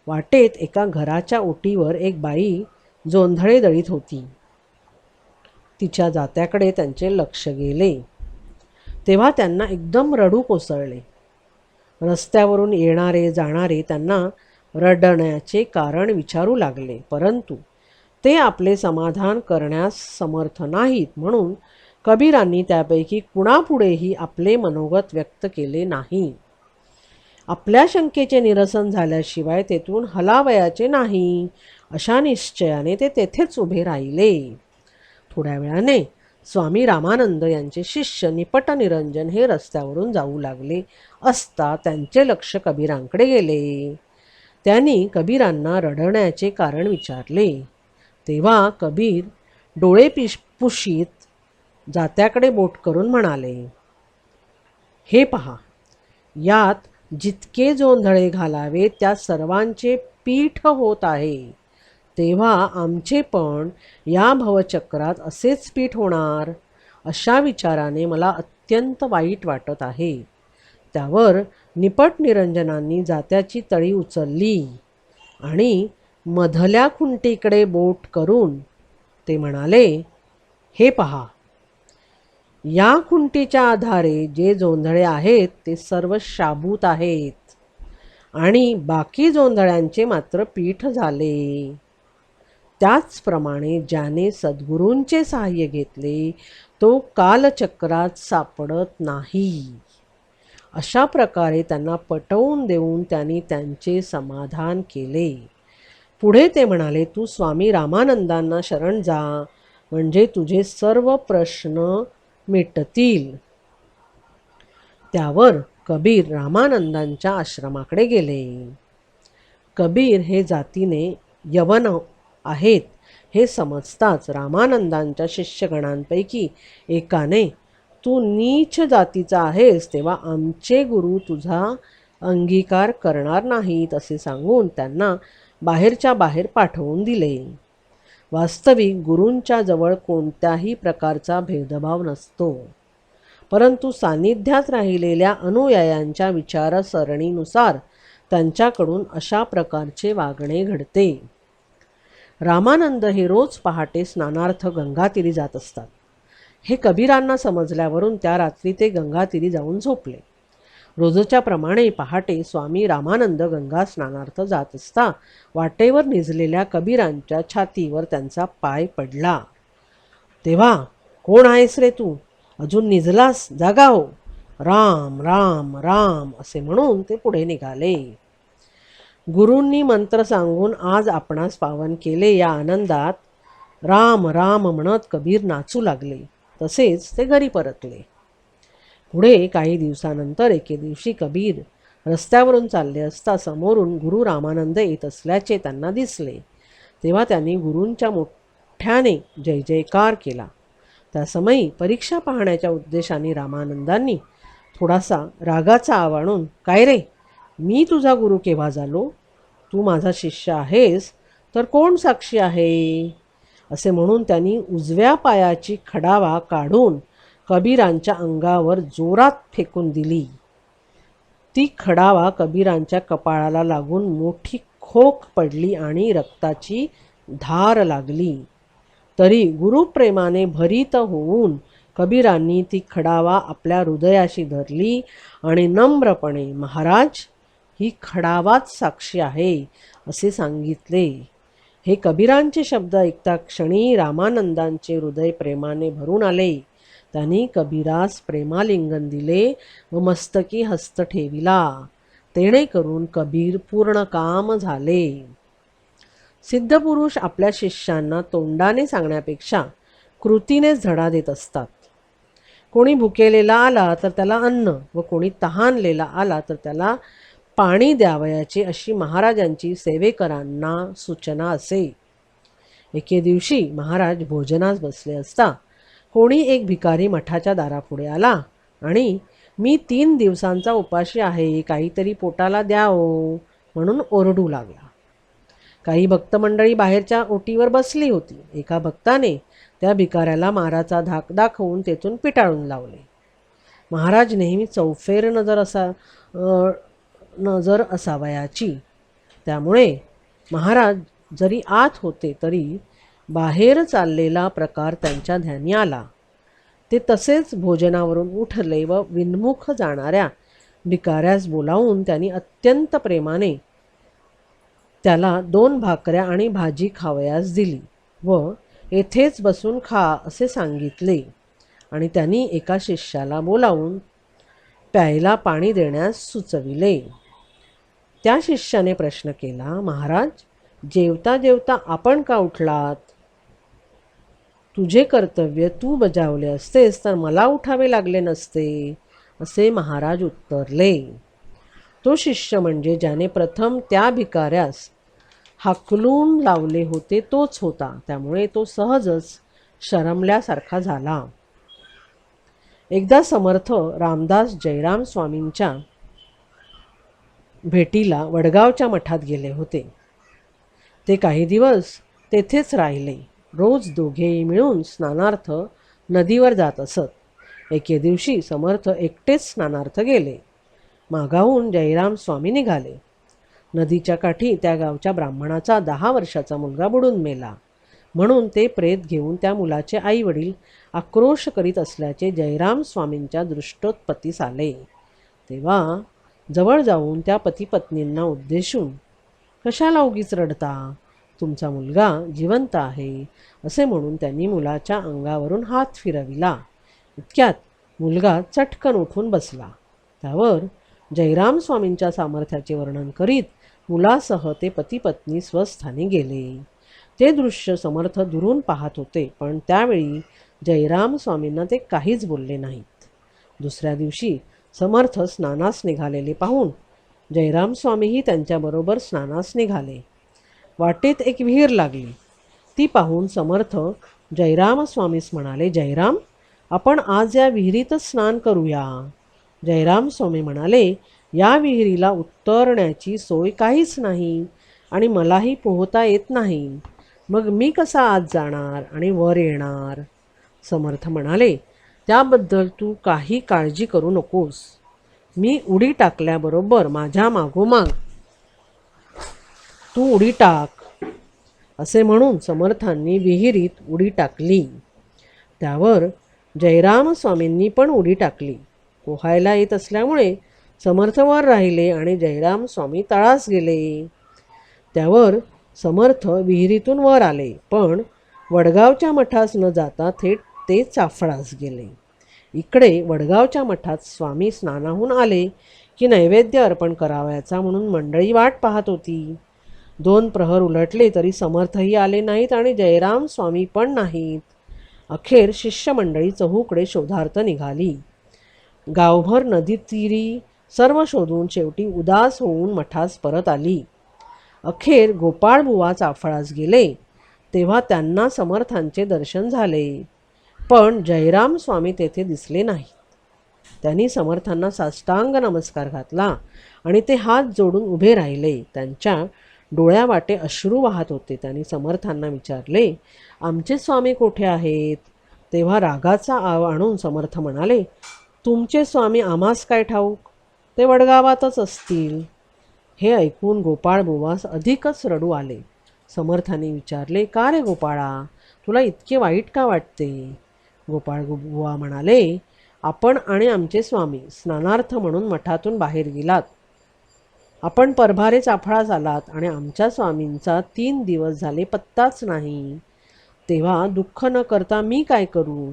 वाटेत एका घराच्या ओटीवर एक बाई जोंधळे दळीत होती. तिच्या जात्याकडे त्यांचे लक्ष गेले. तेव्हा त्यांना एकदम रडू कोसळले. रस्त्यावरून येणारे जाणारे त्यांना रडण्याचे कारण विचारू लागले, परंतु ते आपले समाधान करण्यास समर्थ नाहीत म्हणून कबीरांनी त्यापैकी कुणापुढेही आपले मनोगत व्यक्त केले नाही. आपल्या शंकेचे निरसन झाल्याशिवाय तेथून हलावयाचे नाही अशा निश्चयाने ते तेथेच उभे राहिले. थोड्या वेळाने स्वामी रामानंद यांचे शिष्य निपट निरंजन हे रस्त्यावरून जाऊ लागले असता त्यांचे लक्ष कबीरांकडे गेले. त्यांनी कबीरांना रडण्याचे कारण विचारले. तेव्हा कबीर डोळे पुशीत जात्याकडे बोट करून म्हणाले, हे पहा, यात जितके जोंधळे घालावे त्या सर्वांचे पीठ होत आहे. तेव्हा आमचे पण या भवचक्रात असेच पीठ होणार अशा विचाराने मला अत्यंत वाईट वाटत आहे. त्यावर निपट निरंजनांनी जात्याची तळी उचलली आणि मधल्या खुंटीकडे बोट करून ते म्हणाले, हे पहा, या खुंटीच्या आधारे जे जोंधळे आहेत ते सर्व शाबूत आहेत आणि बाकी जोंधळ्यांचे मात्र पीठ झाले. त्याचप्रमाणे ज्याने सद्गुरूंचे सहाय्य घेतले तो कालचक्रात सापडत नाही. अशा प्रकारे त्यांना पटवून देऊन त्यांनी त्यांचे समाधान केले. पुढे ते म्हणाले, तू स्वामी रामानंदांना शरण जा, म्हणजे तुझे सर्व प्रश्न मिटतील. त्यावर कबीर रामानंदांच्या आश्रमाकडे गेले. कबीर हे जातीने यवन आहेत हे समजताच रामानंदांच्या शिष्यगणांपैकी एकाने, तू नीच जातीचा आहेस तेव्हा आमचे गुरु तुझा अंगीकार करणार नाहीत असे सांगून त्यांना बाहेरच्या बाहेर पाठवून दिले. वास्तविक गुरूंच्या जवळ कोणत्याही प्रकारचा भेदभाव नसतो, परंतु सान्निध्यात राहिलेल्या अनुयायांच्या विचारसरणीनुसार त्यांच्याकडून अशा प्रकारचे वागणे घडते. रामानंद हे रोज पहाटे स्नानार्थ गंगातीरी जात असतात. हे कबीरांना समजल्यावरून त्या रात्री ते गंगातीरी जाऊन झोपले. रोजच्या प्रमाणे पहाटे स्वामी रामानंद गंगा स्नानार्थ जात असता वाटेवर निजलेल्या कबीरांच्या छातीवर त्यांचा पाय पडला. तेव्हा, कोण आहेस रे तू? अजून निजलास? जागा हो. राम राम राम असे म्हणून ते पुढे निघाले. गुरूंनी मंत्र सांगून आज आपणास पावन केले या आनंदात राम राम म्हणत कबीर नाचू लागले. तसेच ते घरी परतले. पुढे काही दिवसानंतर एके दिवशी कबीर रस्त्यावरून चालले असता समोरून गुरु रामानंद येत असल्याचे त्यांना दिसले. तेव्हा त्यांनी गुरूंच्या मोठ्याने जय जयकार केला. त्या समयी परीक्षा पाहण्याच्या उद्देशाने रामानंदांनी थोडासा रागाचा आव आणून, काय रे, मी तुझा गुरु केव्हा झालो? तू माझा शिष्य आहेस तर कोण साक्षी आहे? असे म्हणून त्यांनी उजव्या पायाची खडावा काढून कबीरांच्या अंगावर जोरात फेकून दिली. ती खडावा कबीरांच्या कपाळाला लागून मोठी खोक पडली आणि रक्ताची धार लागली. तरी गुरुप्रेमाने भरीत होऊन कबीरांनी ती खडावा आपल्या हृदयाशी धरली आणि नम्रपणे, महाराज, ही खडावाच साक्षी आहे असे सांगितले. हे कबीरांचे शब्द ऐकता क्षणी रामानंदांचे हृदय प्रेमाने भरून आले. त्यांनी कबीरास प्रेमालिंगन दिले व मस्तकी हस्त ठेविला. तेणे करून कबीर पूर्ण काम झाले. सिद्धपुरुष आपल्या शिष्यांना तोंडाने सांगण्यापेक्षा कृतीनेच धडा देत असतात. कोणी भुकेलेला आला तर त्याला अन्न व कोणी तहानलेला आला तर त्याला पाणी द्यावयाचे अशी महाराजांची सेवेकरांना सूचना असे. एके दिवशी महाराज भोजनास बसले असता कोणी एक भिकारी मठाच्या दारापुढे आला आणि मी 3 दिवसांचा उपाशी आहे, काहीतरी पोटाला द्या हो म्हणून ओरडू लागला. काही भक्तमंडळी बाहेरच्या ओटीवर बसली होती. एका भक्ताने त्या भिकाऱ्याला माराचा धाक दाखवून तेथून पिटाळून लावले. महाराज नेहमी चौफेर नजर असावयाची. त्यामुळे महाराज जरी आत होते तरी बाहेर चाललेला प्रकार त्यांच्या ध्यानी आला. ते तसेच भोजनावरून उठले व विनमुख जाणाऱ्या भिकाऱ्यास बोलावून त्यांनी अत्यंत प्रेमाने त्याला 2 भाकऱ्या आणि भाजी खावयास दिली व येथेच बसून खा असे सांगितले. आणि त्यांनी एका शिष्याला बोलावून प्यायला पाणी देण्यास सुचविले. त्या शिष्याने प्रश्न केला, महाराज, जेवता जेवता आपण का उठलात? तुझे कर्तव्य तू बजावले असतेस तर मला उठावे लागले नसते, असे महाराज उत्तरले. तो शिष्य म्हणजे ज्याने प्रथम त्या भिकाऱ्यास हाकलून लावले होते तोच होता. त्यामुळे तो सहजच शरमल्यासारखा झाला. एकदा समर्थ रामदास जयराम स्वामींच्या भेटीला वडगावच्या मठात गेले होते. ते काही दिवस तेथेच राहिले. रोज दोघेही मिळून स्नानार्थ नदीवर जात असत. एके दिवशी समर्थ एकटेच स्नानार्थ गेले. मागाहून जयराम स्वामी निघाले. नदीच्या काठी त्या गावच्या ब्राह्मणाचा 10 वर्षाचा मुलगा बुडून मेला. म्हणून ते प्रेत घेऊन त्या मुलाचे आई वडील आक्रोश करीत असल्याचे जयराम स्वामींच्या दृष्टोत्पत्तीस आले. तेव्हा जवळ जाऊन त्या पतीपत्नींना उद्देशून, कशाला उगीच रडता? तुमचा मुलगा जिवंत आहे, असे म्हणून त्यांनी मुलाच्या अंगावरून हात फिरविला. इतक्यात मुलगा चटकन उठून बसला. त्यावर जयराम स्वामींच्या सामर्थ्याचे वर्णन करीत मुलासह ते पतीपत्नी स्वस्थानी गेले. ते दृश्य समर्थ दुरून पाहत होते, पण त्यावेळी जयराम स्वामींना ते काहीच बोलले नाहीत. दुसऱ्या दिवशी समर्थ स्नानास निघालेले पाहून जयराम स्वामीही त्यांच्याबरोबर स्नानास निघाले. वाटेत एक विहीर लागली. ती पाहून समर्थ जयराम स्वामीस म्हणाले, जयराम, आपण आज या विहिरीतच स्नान करूया. जयराम स्वामी म्हणाले, या विहिरीला उतरण्याची सोय काहीच नाही आणि मलाही पोहता येत नाही. मग मी कसा आत जाणार आणि वर येणार? समर्थ म्हणाले, त्याबद्दल तू काही काळजी करू नकोस. मी उडी टाकल्याबरोबर माझ्या मागोमाग तू उडी टाक. असे म्हणून समर्थांनी विहिरीत उडी टाकली. त्यावर जयराम स्वामींनी पण उडी टाकली. पोहायला येत असल्यामुळे समर्थ वर राहिले आणि जयराम स्वामी तळास गेले. त्यावर समर्थ विहिरीतून वर आले, पण वडगावच्या मठास न जाता थेट ते चाफळास गेले. इकडे वडगावच्या मठात स्वामी स्नानाहून आले की नैवेद्य अर्पण करावयाचा म्हणून मंडळी वाट पाहत होती. 2 प्रहर उलटले तरी समर्थही आले नाहीत आणि जयराम स्वामी पण नाहीत. अखेर शिष्यमंडळी चहूकडे शोधार्थ निघाली. गावभर नदीतीरी सर्व शोधून शेवटी उदास होऊन मठास परत आली. अखेर गोपाळबुवा चाफळास गेले. तेव्हा त्यांना समर्थांचे दर्शन झाले, पण जयराम स्वामी तेथे दिसले नाहीत. त्यांनी समर्थांना साष्टांग नमस्कार घातला आणि ते हात जोडून उभे राहिले. त्यांच्या डोळ्यावाटे अश्रू वाहत होते. त्यांनी समर्थांना विचारले, आमचे स्वामी कोठे आहेत? तेव्हा रागाचा आव आणून समर्थ म्हणाले, तुमचे स्वामी आम्हास काय ठाऊक, ते वडगावातच असतील. हे ऐकून गोपाळबुवास अधिकच रडू आले. समर्थांनी विचारले, का रे गोपाळा, तुला इतके वाईट का वाटते? गोपाळबुवा म्हणाले, आपण आणि आमचे स्वामी स्नानार्थ म्हणून मठातून बाहेर गेलात. आपण परभारे चाफळास आलात आणि आमच्या स्वामींचा 3 दिवस झाले पत्ताच नाही. तेव्हा दुःख न करता मी काय करू?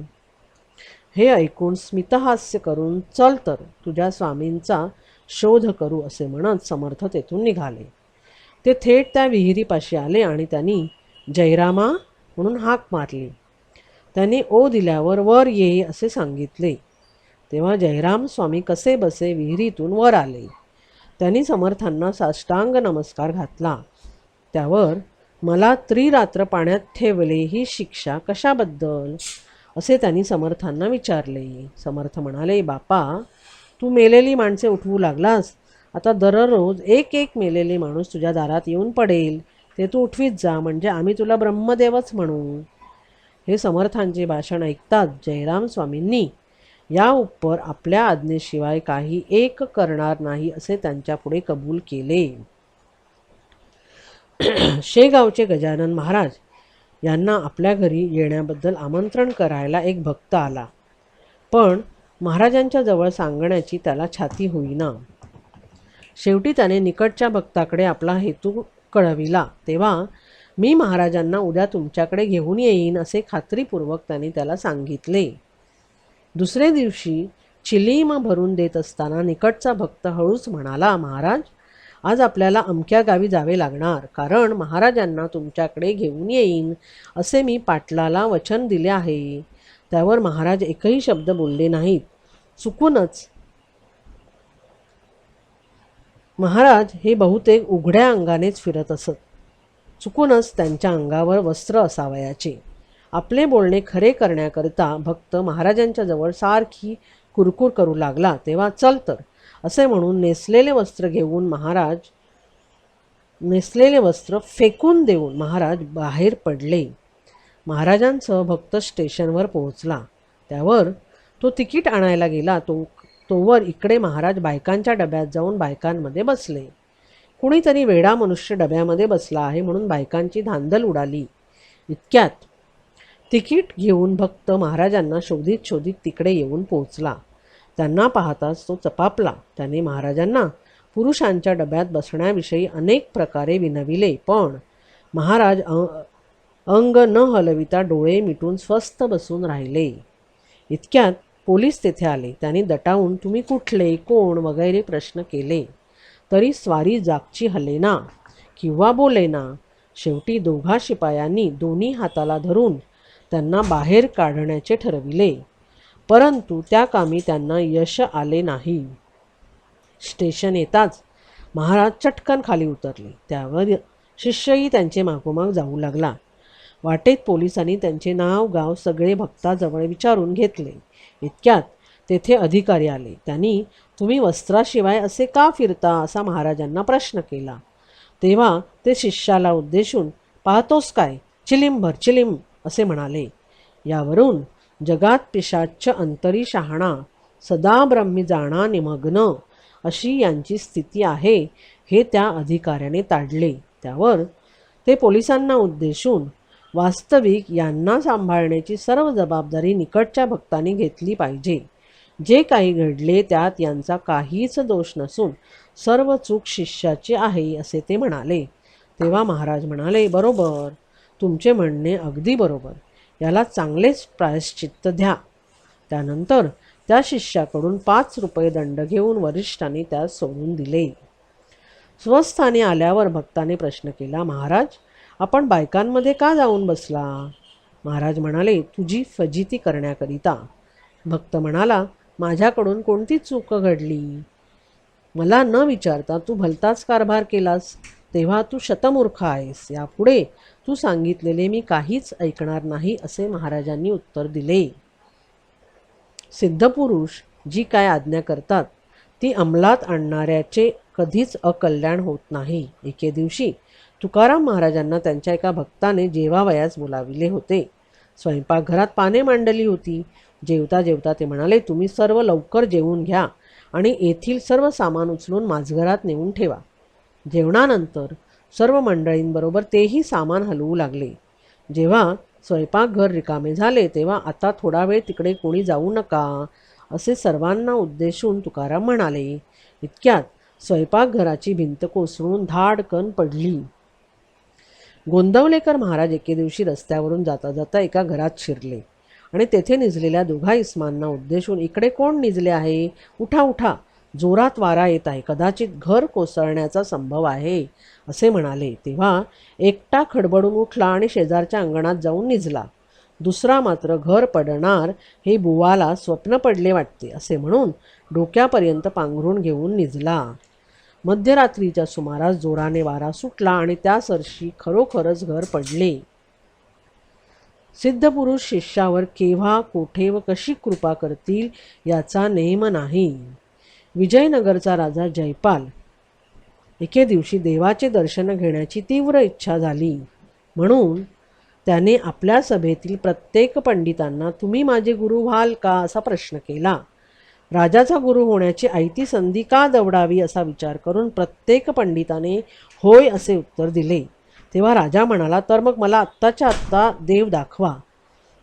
हे ऐकून स्मितहास्य करून, चल तर तुझ्या स्वामींचा शोध करू, असे म्हणत समर्थ तेथून निघाले. ते थेट त्या विहिरीपाशी आले आणि त्यांनी जयरामा म्हणून हाक मारली. त्यांनी ओ दिल्यावर वर ये असे सांगितले. तेव्हा जयराम स्वामी कसे बसे विहिरीतून वर आले. त्यांनी समर्थांना साष्टांग नमस्कार घातला. त्यावर मला त्रिरात्र पाण्यात ठेवले ही शिक्षा कशाबद्दल, असे त्यांनी समर्थांना विचारले. समर्थ म्हणाले, बापा, तू मेलेली माणसे उठवू लागलास. आता दररोज एक मेलेले माणूस तुझ्या दारात येऊन पडेल, ते तू उठवीत जा, म्हणजे आम्ही तुला ब्रह्मदेवच म्हणू. हे समर्थांचे भाषण ऐकताच जयराम स्वामींनी या उपर आपल्या आज्ञेशिवाय काही एक करणार नाही असे त्यांच्या पुढे कबूल केले. शेगावचे गजानन महाराज यांना आपल्या घरी येण्याबद्दल आमंत्रण करायला एक भक्त आला, पण महाराजांच्या जवळ सांगण्याची त्याला छाती होईना. शेवटी त्याने निकटच्या भक्ताकडे आपला हेतू कळविला. तेव्हा मी महाराजांना उद्या तुमच्याकडे घेऊन येईन असे खात्रीपूर्वक त्यांनी त्याला सांगितले. दुसरे दिवशी चिलीम भरून देत असताना निकटचा भक्त हळूच म्हणाला, महाराज, आज आपल्याला अमक्या गावी जावे लागणार, कारण महाराजांना तुमच्याकडे घेऊन येईन असे मी पाटलाला वचन दिले आहे. त्यावर महाराज एकही शब्द बोलले नाहीत. चुकूनच महाराज हे बहुतेक उघड्या अंगानेच फिरत असत. चुकूनच त्यांच्या अंगावर वस्त्र असावयाचे. आपले बोलणे खरे करण्याकरिता भक्त महाराजांच्या जवळ सारखी कुरकुर करू लागला. तेव्हा चल तर असे म्हणून नेसलेले वस्त्र फेकून देऊन महाराज बाहेर पडले. महाराजांसह भक्त स्टेशनवर पोहोचला. त्यावर तो तिकीट आणायला गेला. तोवर इकडे महाराज बायकांच्या डब्यात जाऊन बायकांमध्ये बसले. कुणीतरी वेडा मनुष्य डब्यामध्ये बसला आहे म्हणून बायकांची धांदल उडाली. इतक्यात तिकीट घेऊन भक्त महाराजांना शोधित शोधित तिकडे येऊन पोहोचला. त्यांना पाहताच तो चपापला. त्याने महाराजांना पुरुषांच्या डब्यात बसण्याविषयी अनेक प्रकारे विनविले, पण महाराज अंग न हलविता डोळे मिटून स्वस्थ बसून राहिले. इतक्यात पोलीस तेथे आले. त्यांनी दटावून तुम्ही कुठले, कोण वगैरे प्रश्न केले, तरी स्वारी जागची हलेना किंवा बोलेना. शेवटी दोघा शिपायांनी दोन्ही हाताला धरून त्यांना बाहेर काढण्याचे ठरविले, परंतु त्या कामी त्यांना यश आले नाही. स्टेशन येताच महाराज चटकन खाली उतरले. त्यावर शिष्यही त्यांचे मागोमाग जाऊ लागला. वाटेत पोलिसांनी त्यांचे नाव गाव सगळे भक्ताजवळ विचारून घेतले. इतक्यात तेथे अधिकारी आले. त्यांनी तुम्ही वस्त्राशिवाय असे का फिरता असा महाराजांना प्रश्न केला. तेव्हा ते शिष्याला उद्देशून पाहतोस काय, चिलीम भर चिलीम असे म्हणाले. यावरून जगात पिशाच्च अंतरी शहाणा, सदा ब्रह्मी जाणा निमग्न अशी यांची स्थिती आहे हे त्या अधिकाऱ्याने ताडले. त्यावर ते पोलिसांना उद्देशून वास्तविक यांना सांभाळण्याची सर्व जबाबदारी निकटच्या भक्तांनी घेतली पाहिजे. जे काही घडले त्यात यांचा काहीच दोष नसून सर्व चूक शिष्याची आहे असे ते म्हणाले. तेव्हा महाराज म्हणाले, बरोबर, तुमचे म्हणणे अगदी बरोबर. याला चांगलेच प्रायश्चित्त द्या. त्यानंतर त्या शिष्याकडून 5 रुपये दंड घेऊन वरिष्ठांनी त्यास सोडून दिले. स्वस्थानी आल्यावर भक्ताने प्रश्न केला, महाराज, आपण बायकांमध्ये का जाऊन बसला? महाराज म्हणाले, तुझी फजिती करण्याकरिता. भक्त म्हणाला, माझ्याकडून कोणती चूक घडली? मला न विचारता तू भलताच कारभार केलास, तेव्हा तू शतमूर्ख आहेस. यापुढे तू सांगितलेले मी काहीच ऐकणार नाही असे महाराजांनी उत्तर दिले. सिद्धपुरुष जी काय आज्ञा करतात ती अंमलात आणणाऱ्याचे कधीच अकल्याण होत नाही. एके दिवशी तुकाराम महाराजांना त्यांच्या एका भक्ताने जेवावयास बोलाविले होते. स्वयंपाकघरात पाने मांडली होती. जेवता जेवता ते म्हणाले, तुम्ही सर्व लवकर जेवून घ्या आणि येथील सर्व सामान उचलून माझघरात नेऊन ठेवा. जेवणानंतर सर्व मंडळींबरोबर तेही सामान हलवू लागले. जेव्हा स्वयंपाकघर रिकामे झाले तेव्हा आता थोडा वेळ तिकडे कोणी जाऊ नका असे सर्वांना उद्देशून तुकाराम म्हणाले. इतक्यात स्वयंपाकघराची भिंत कोसळून धाडकन पडली. गोंदवलेकर महाराज एके दिवशी रस्त्यावरून जाता जाता एका घरात शिरले आणि तेथे निजलेल्या दोघा इस्मांना उद्देशून, इकडे कोण निजले आहे? उठा उठा, जोरात वारा येत आहे, कदाचित घर कोसळण्याचा संभव आहे असे म्हणाले. तेव्हा एकटा खडबडून उठला आणि शेजारच्या अंगणात जाऊन निजला. दुसरा मात्र घर पडणार हे बुवाला स्वप्न पडले वाटते असे म्हणून डोक्यापर्यंत पांघरून घेऊन निजला. मध्यरात्रीच्या सुमारास जोराने वारा सुटला आणि त्या सरशी खरोखरच घर पडले. सिद्धपुरुष शिष्यावर केव्हा, कोठे व कशी कृपा करतील याचा नेम नाही. विजयनगरचा राजा जयपाल एके दिवशी देवाचे दर्शन घेण्याची तीव्र इच्छा झाली, म्हणून त्याने आपल्या सभेतील प्रत्येक पंडितांना तुम्ही माझे गुरु व्हाल का असा प्रश्न केला. राजाचा गुरु होण्याची आयती संधी का दवडावी असा विचार करून प्रत्येक पंडिताने होय असे उत्तर दिले. तेव्हा राजा म्हणाला, तर मग मला आत्ताच्या आत्ता देव दाखवा.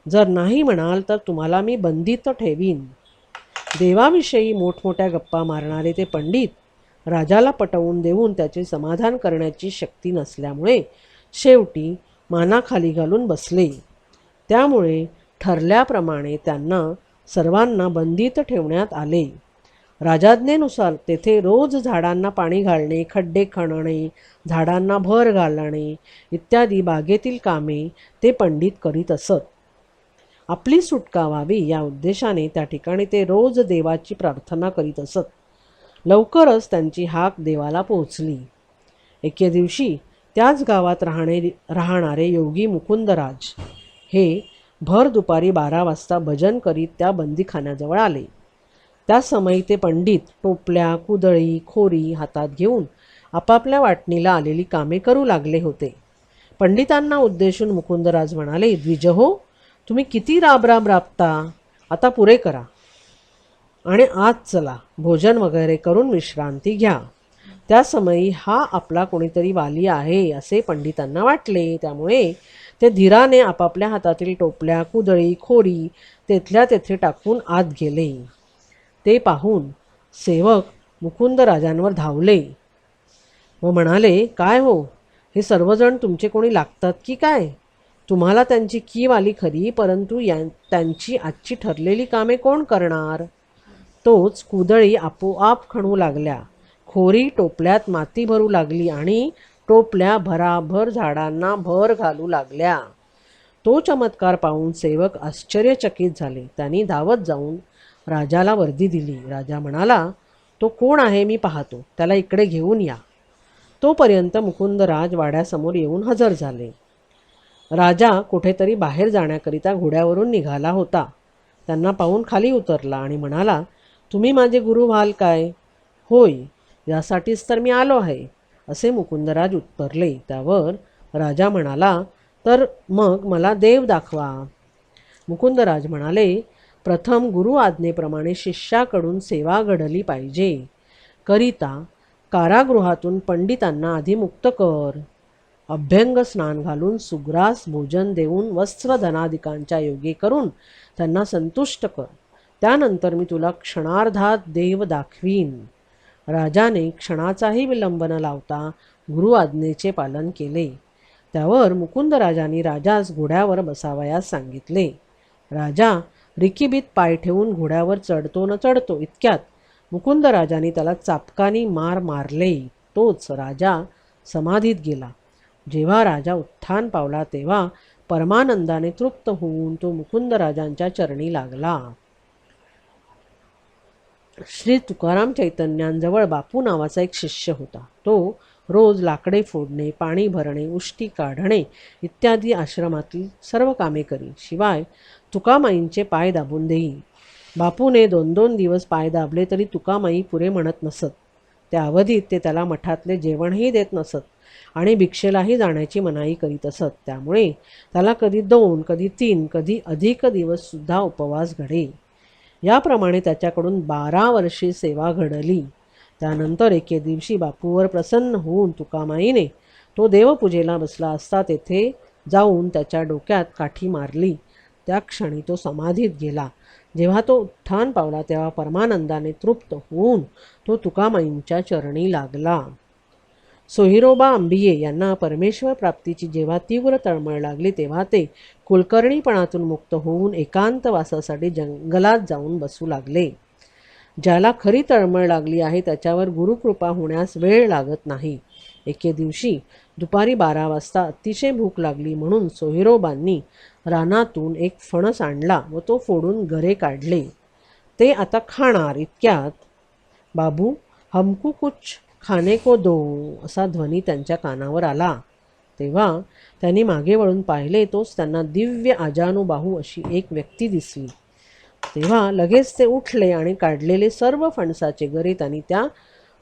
जर नाही म्हणाल तर तुम्हाला मी बंदित ठेवीन. देवाविषयी मोठमोठ्या गप्पा मारणारे ते पंडित राजाला पटवून देऊन त्याचे समाधान करण्याची शक्ती नसल्यामुळे शेवटी मानाखाली घालून बसले. त्यामुळे ठरल्याप्रमाणे त्यांना सर्वांना बंदीत ठेवण्यात आले. राजाज्ञेनुसार तेथे रोज झाडांना पाणी घालणे, खड्डे खणणे, झाडांना भर घालणे इत्यादी बागेतील कामे ते पंडित करीत असत. आपली सुटका व्हावी या उद्देशाने त्या ठिकाणी ते रोज देवाची प्रार्थना करीत असत. लवकरच त्यांची हाक देवाला पोहोचली. एके दिवशी त्याच गावात राहणारे योगी मुकुंदराज हे भर दुपारी 12 वाजता भजन करीत त्या बंदीखान्याजवळ आले. त्या समयी ते पंडित टोपल्या, कुदळी, खोरी हातात घेऊन आपापल्या वाटणीला आलेली कामे करू लागले होते. पंडितांना उद्देशून मुकुंदराज म्हणाले, द्विजहो, तुम्ही किती राबराब राबता, आता पुरे करा आणि आज चला, भोजन वगैरे करून विश्रांती घ्या. त्या समयी हा आपला कोणीतरी वाली आहे असे पंडितांना वाटले. त्यामुळे ते धीराने आपापल्या हातातील टोपल्या, कुदळी, खोरी तेथल्या तेथे टाकून आत गेले. ते पाहून सेवक मुकुंदराजांवर धावले व म्हणाले, काय हो, हे सर्वजण तुमचे कोणी लागतात की काय? तुम्हाला त्यांची कीव आली खरी, परंतु त्यांची आजची ठरलेली कामे कोण करणार? तोच कुदळी आपोआप खणू लागल्या, खोरी टोपल्यात माती भरू लागली आणि टोपल्या भराभर झाडांना भर घालू लागल्या. तो चमत्कार पाहून सेवक आश्चर्यचकित झाले. त्यांनी धावत जाऊन राजाला वर्दी दिली. राजा म्हणाला, तो कोण आहे मी पाहतो, त्याला इकडे घेऊन या. तोपर्यंत मुकुंदराज वाड्यासमोर येऊन हजर झाले. राजा कुठेतरी बाहेर जाण्याकरिता घोड्यावरून निघाला होता. त्यांना पाहून खाली उतरला आणि म्हणाला, तुम्ही माझे गुरु व्हाल काय? होय, यासाठीच तर मी आलो आहे, असे मुकुंदराज उत्तरले. त्यावर राजा म्हणाला, तर मग मला देव दाखवा. मुकुंदराज म्हणाले, प्रथम गुरु आज्ञेप्रमाणे शिष्याकडून सेवा घडली पाहिजे. करिता कारागृहातून पंडितांना आधी मुक्त कर. अभ्यंग स्नान घालून सुग्रास भोजन देऊन वस्त्रधनादिकांच्या योगे करून त्यांना संतुष्ट कर. त्यानंतर मी तुला क्षणार्धात देव दाखवीन. राजाने क्षणाचाही विलंब न लावता गुरु आज्ञेचे पालन केले. त्यावर मुकुंदराजांनी राजास घोड्यावर बसावयास सांगितले. राजा रिकीबीत पाय ठेवून घोड्यावर चढतो न चढतो इतक्यात मुकुंदराजांनी त्याला चापकानी मार मारले. तोच राजा समाधीत गेला. जेव्हा राजा उत्थान पावला तेव्हा परमानंदाने तृप्त होऊन तो मुकुंदराजांच्या चरणी लागला. श्री तुकाराम चैतन्यांजवळ बापू नावाचा एक शिष्य होता. तो रोज लाकडे फोडणे, पाणी भरणे, उष्टी काढणे इत्यादी आश्रमातील सर्व कामे करी. शिवाय तुकामाईंचे पाय दाबून देई. बापूने 2-2 दिवस पाय दाबले तरी तुकामाई पुरे म्हणत नसत. त्या अवधीत ते त्याला मठातले जेवणही देत नसत आणि भिक्षेलाही जाण्याची मनाई करीत असत. त्यामुळे त्याला कधी 2, कधी 3, कधी अधिक दिवससुद्धा उपवास घडे. याप्रमाणे त्याच्याकडून 12 वर्षे सेवा घडली. त्यानंतर एके दिवशी बापूवर प्रसन्न होऊन तुकामाईने तो देवपूजेला बसला असता तेथे जाऊन त्याच्या डोक्यात काठी मारली. त्या क्षणी तो समाधीत गेला. जेव्हा तो उत्थान पावला तेव्हा परमानंदाने तृप्त होऊन तो तुकामाईंच्या चरणी लागला. सोहिरोबा अंबिये यांना परमेश्वर प्राप्तीची जेव्हा तीव्र तळमळ लागली तेव्हा ते कुलकर्णीपणातून मुक्त होऊन एकांत वासासाठी जंगलात जाऊन बसू लागले. ज्याला खरी तळमळ लागली आहे त्याच्यावर गुरुकृपा होण्यास वेळ लागत नाही. एके दिवशी दुपारी 12 वाजता अतिशय भूक लागली म्हणून सोहिरोबांनी रानातून एक फणस आणला व तो फोडून गरे काढले. ते आता खाणार इतक्यात, बाबू, हमको कुछ खाने को दो, असा ध्वनी त्यांच्या कानावर आला. तेव्हा त्यांनी मागे वळून पाहिले. तोच त्यांना दिव्य आजानुबाहू अशी एक व्यक्ती दिसली. तेव्हा लगेच ते उठले आणि काढलेले सर्व फणसाचे गरे त्यांनी त्या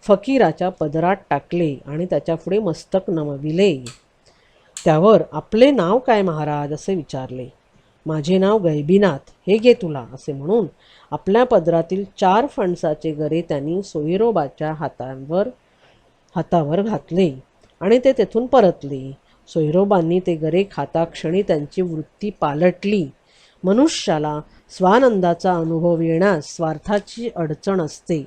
फकीराच्या पदरात टाकले आणि त्याच्यापुढे मस्तक नमविले. त्यावर आपले नाव काय महाराज असे विचारले. माझे नाव गैबीनाथ, हे घे तुला, असे म्हणून आपल्या पदरातील 4 फणसाचे गरे त्यांनी सोहिरोबाच्या हातावर घातले आणि ते तेथून परतले. सोहिरोबांनी ते गरे खाता क्षणी त्यांची वृत्ती पालटली. मनुष्याला स्वानंदाचा अनुभव येण्यास स्वार्थाची अडचण असते.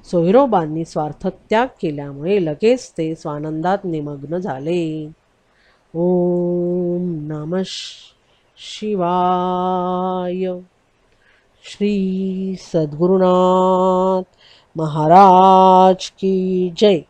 सोहिरोबांनी स्वार्थत्याग केल्यामुळे लगेच ते स्वानंदात निमग्न झाले. ओम नमः शिवाय. श्री सद्गुरुनाथ महाराज की जय.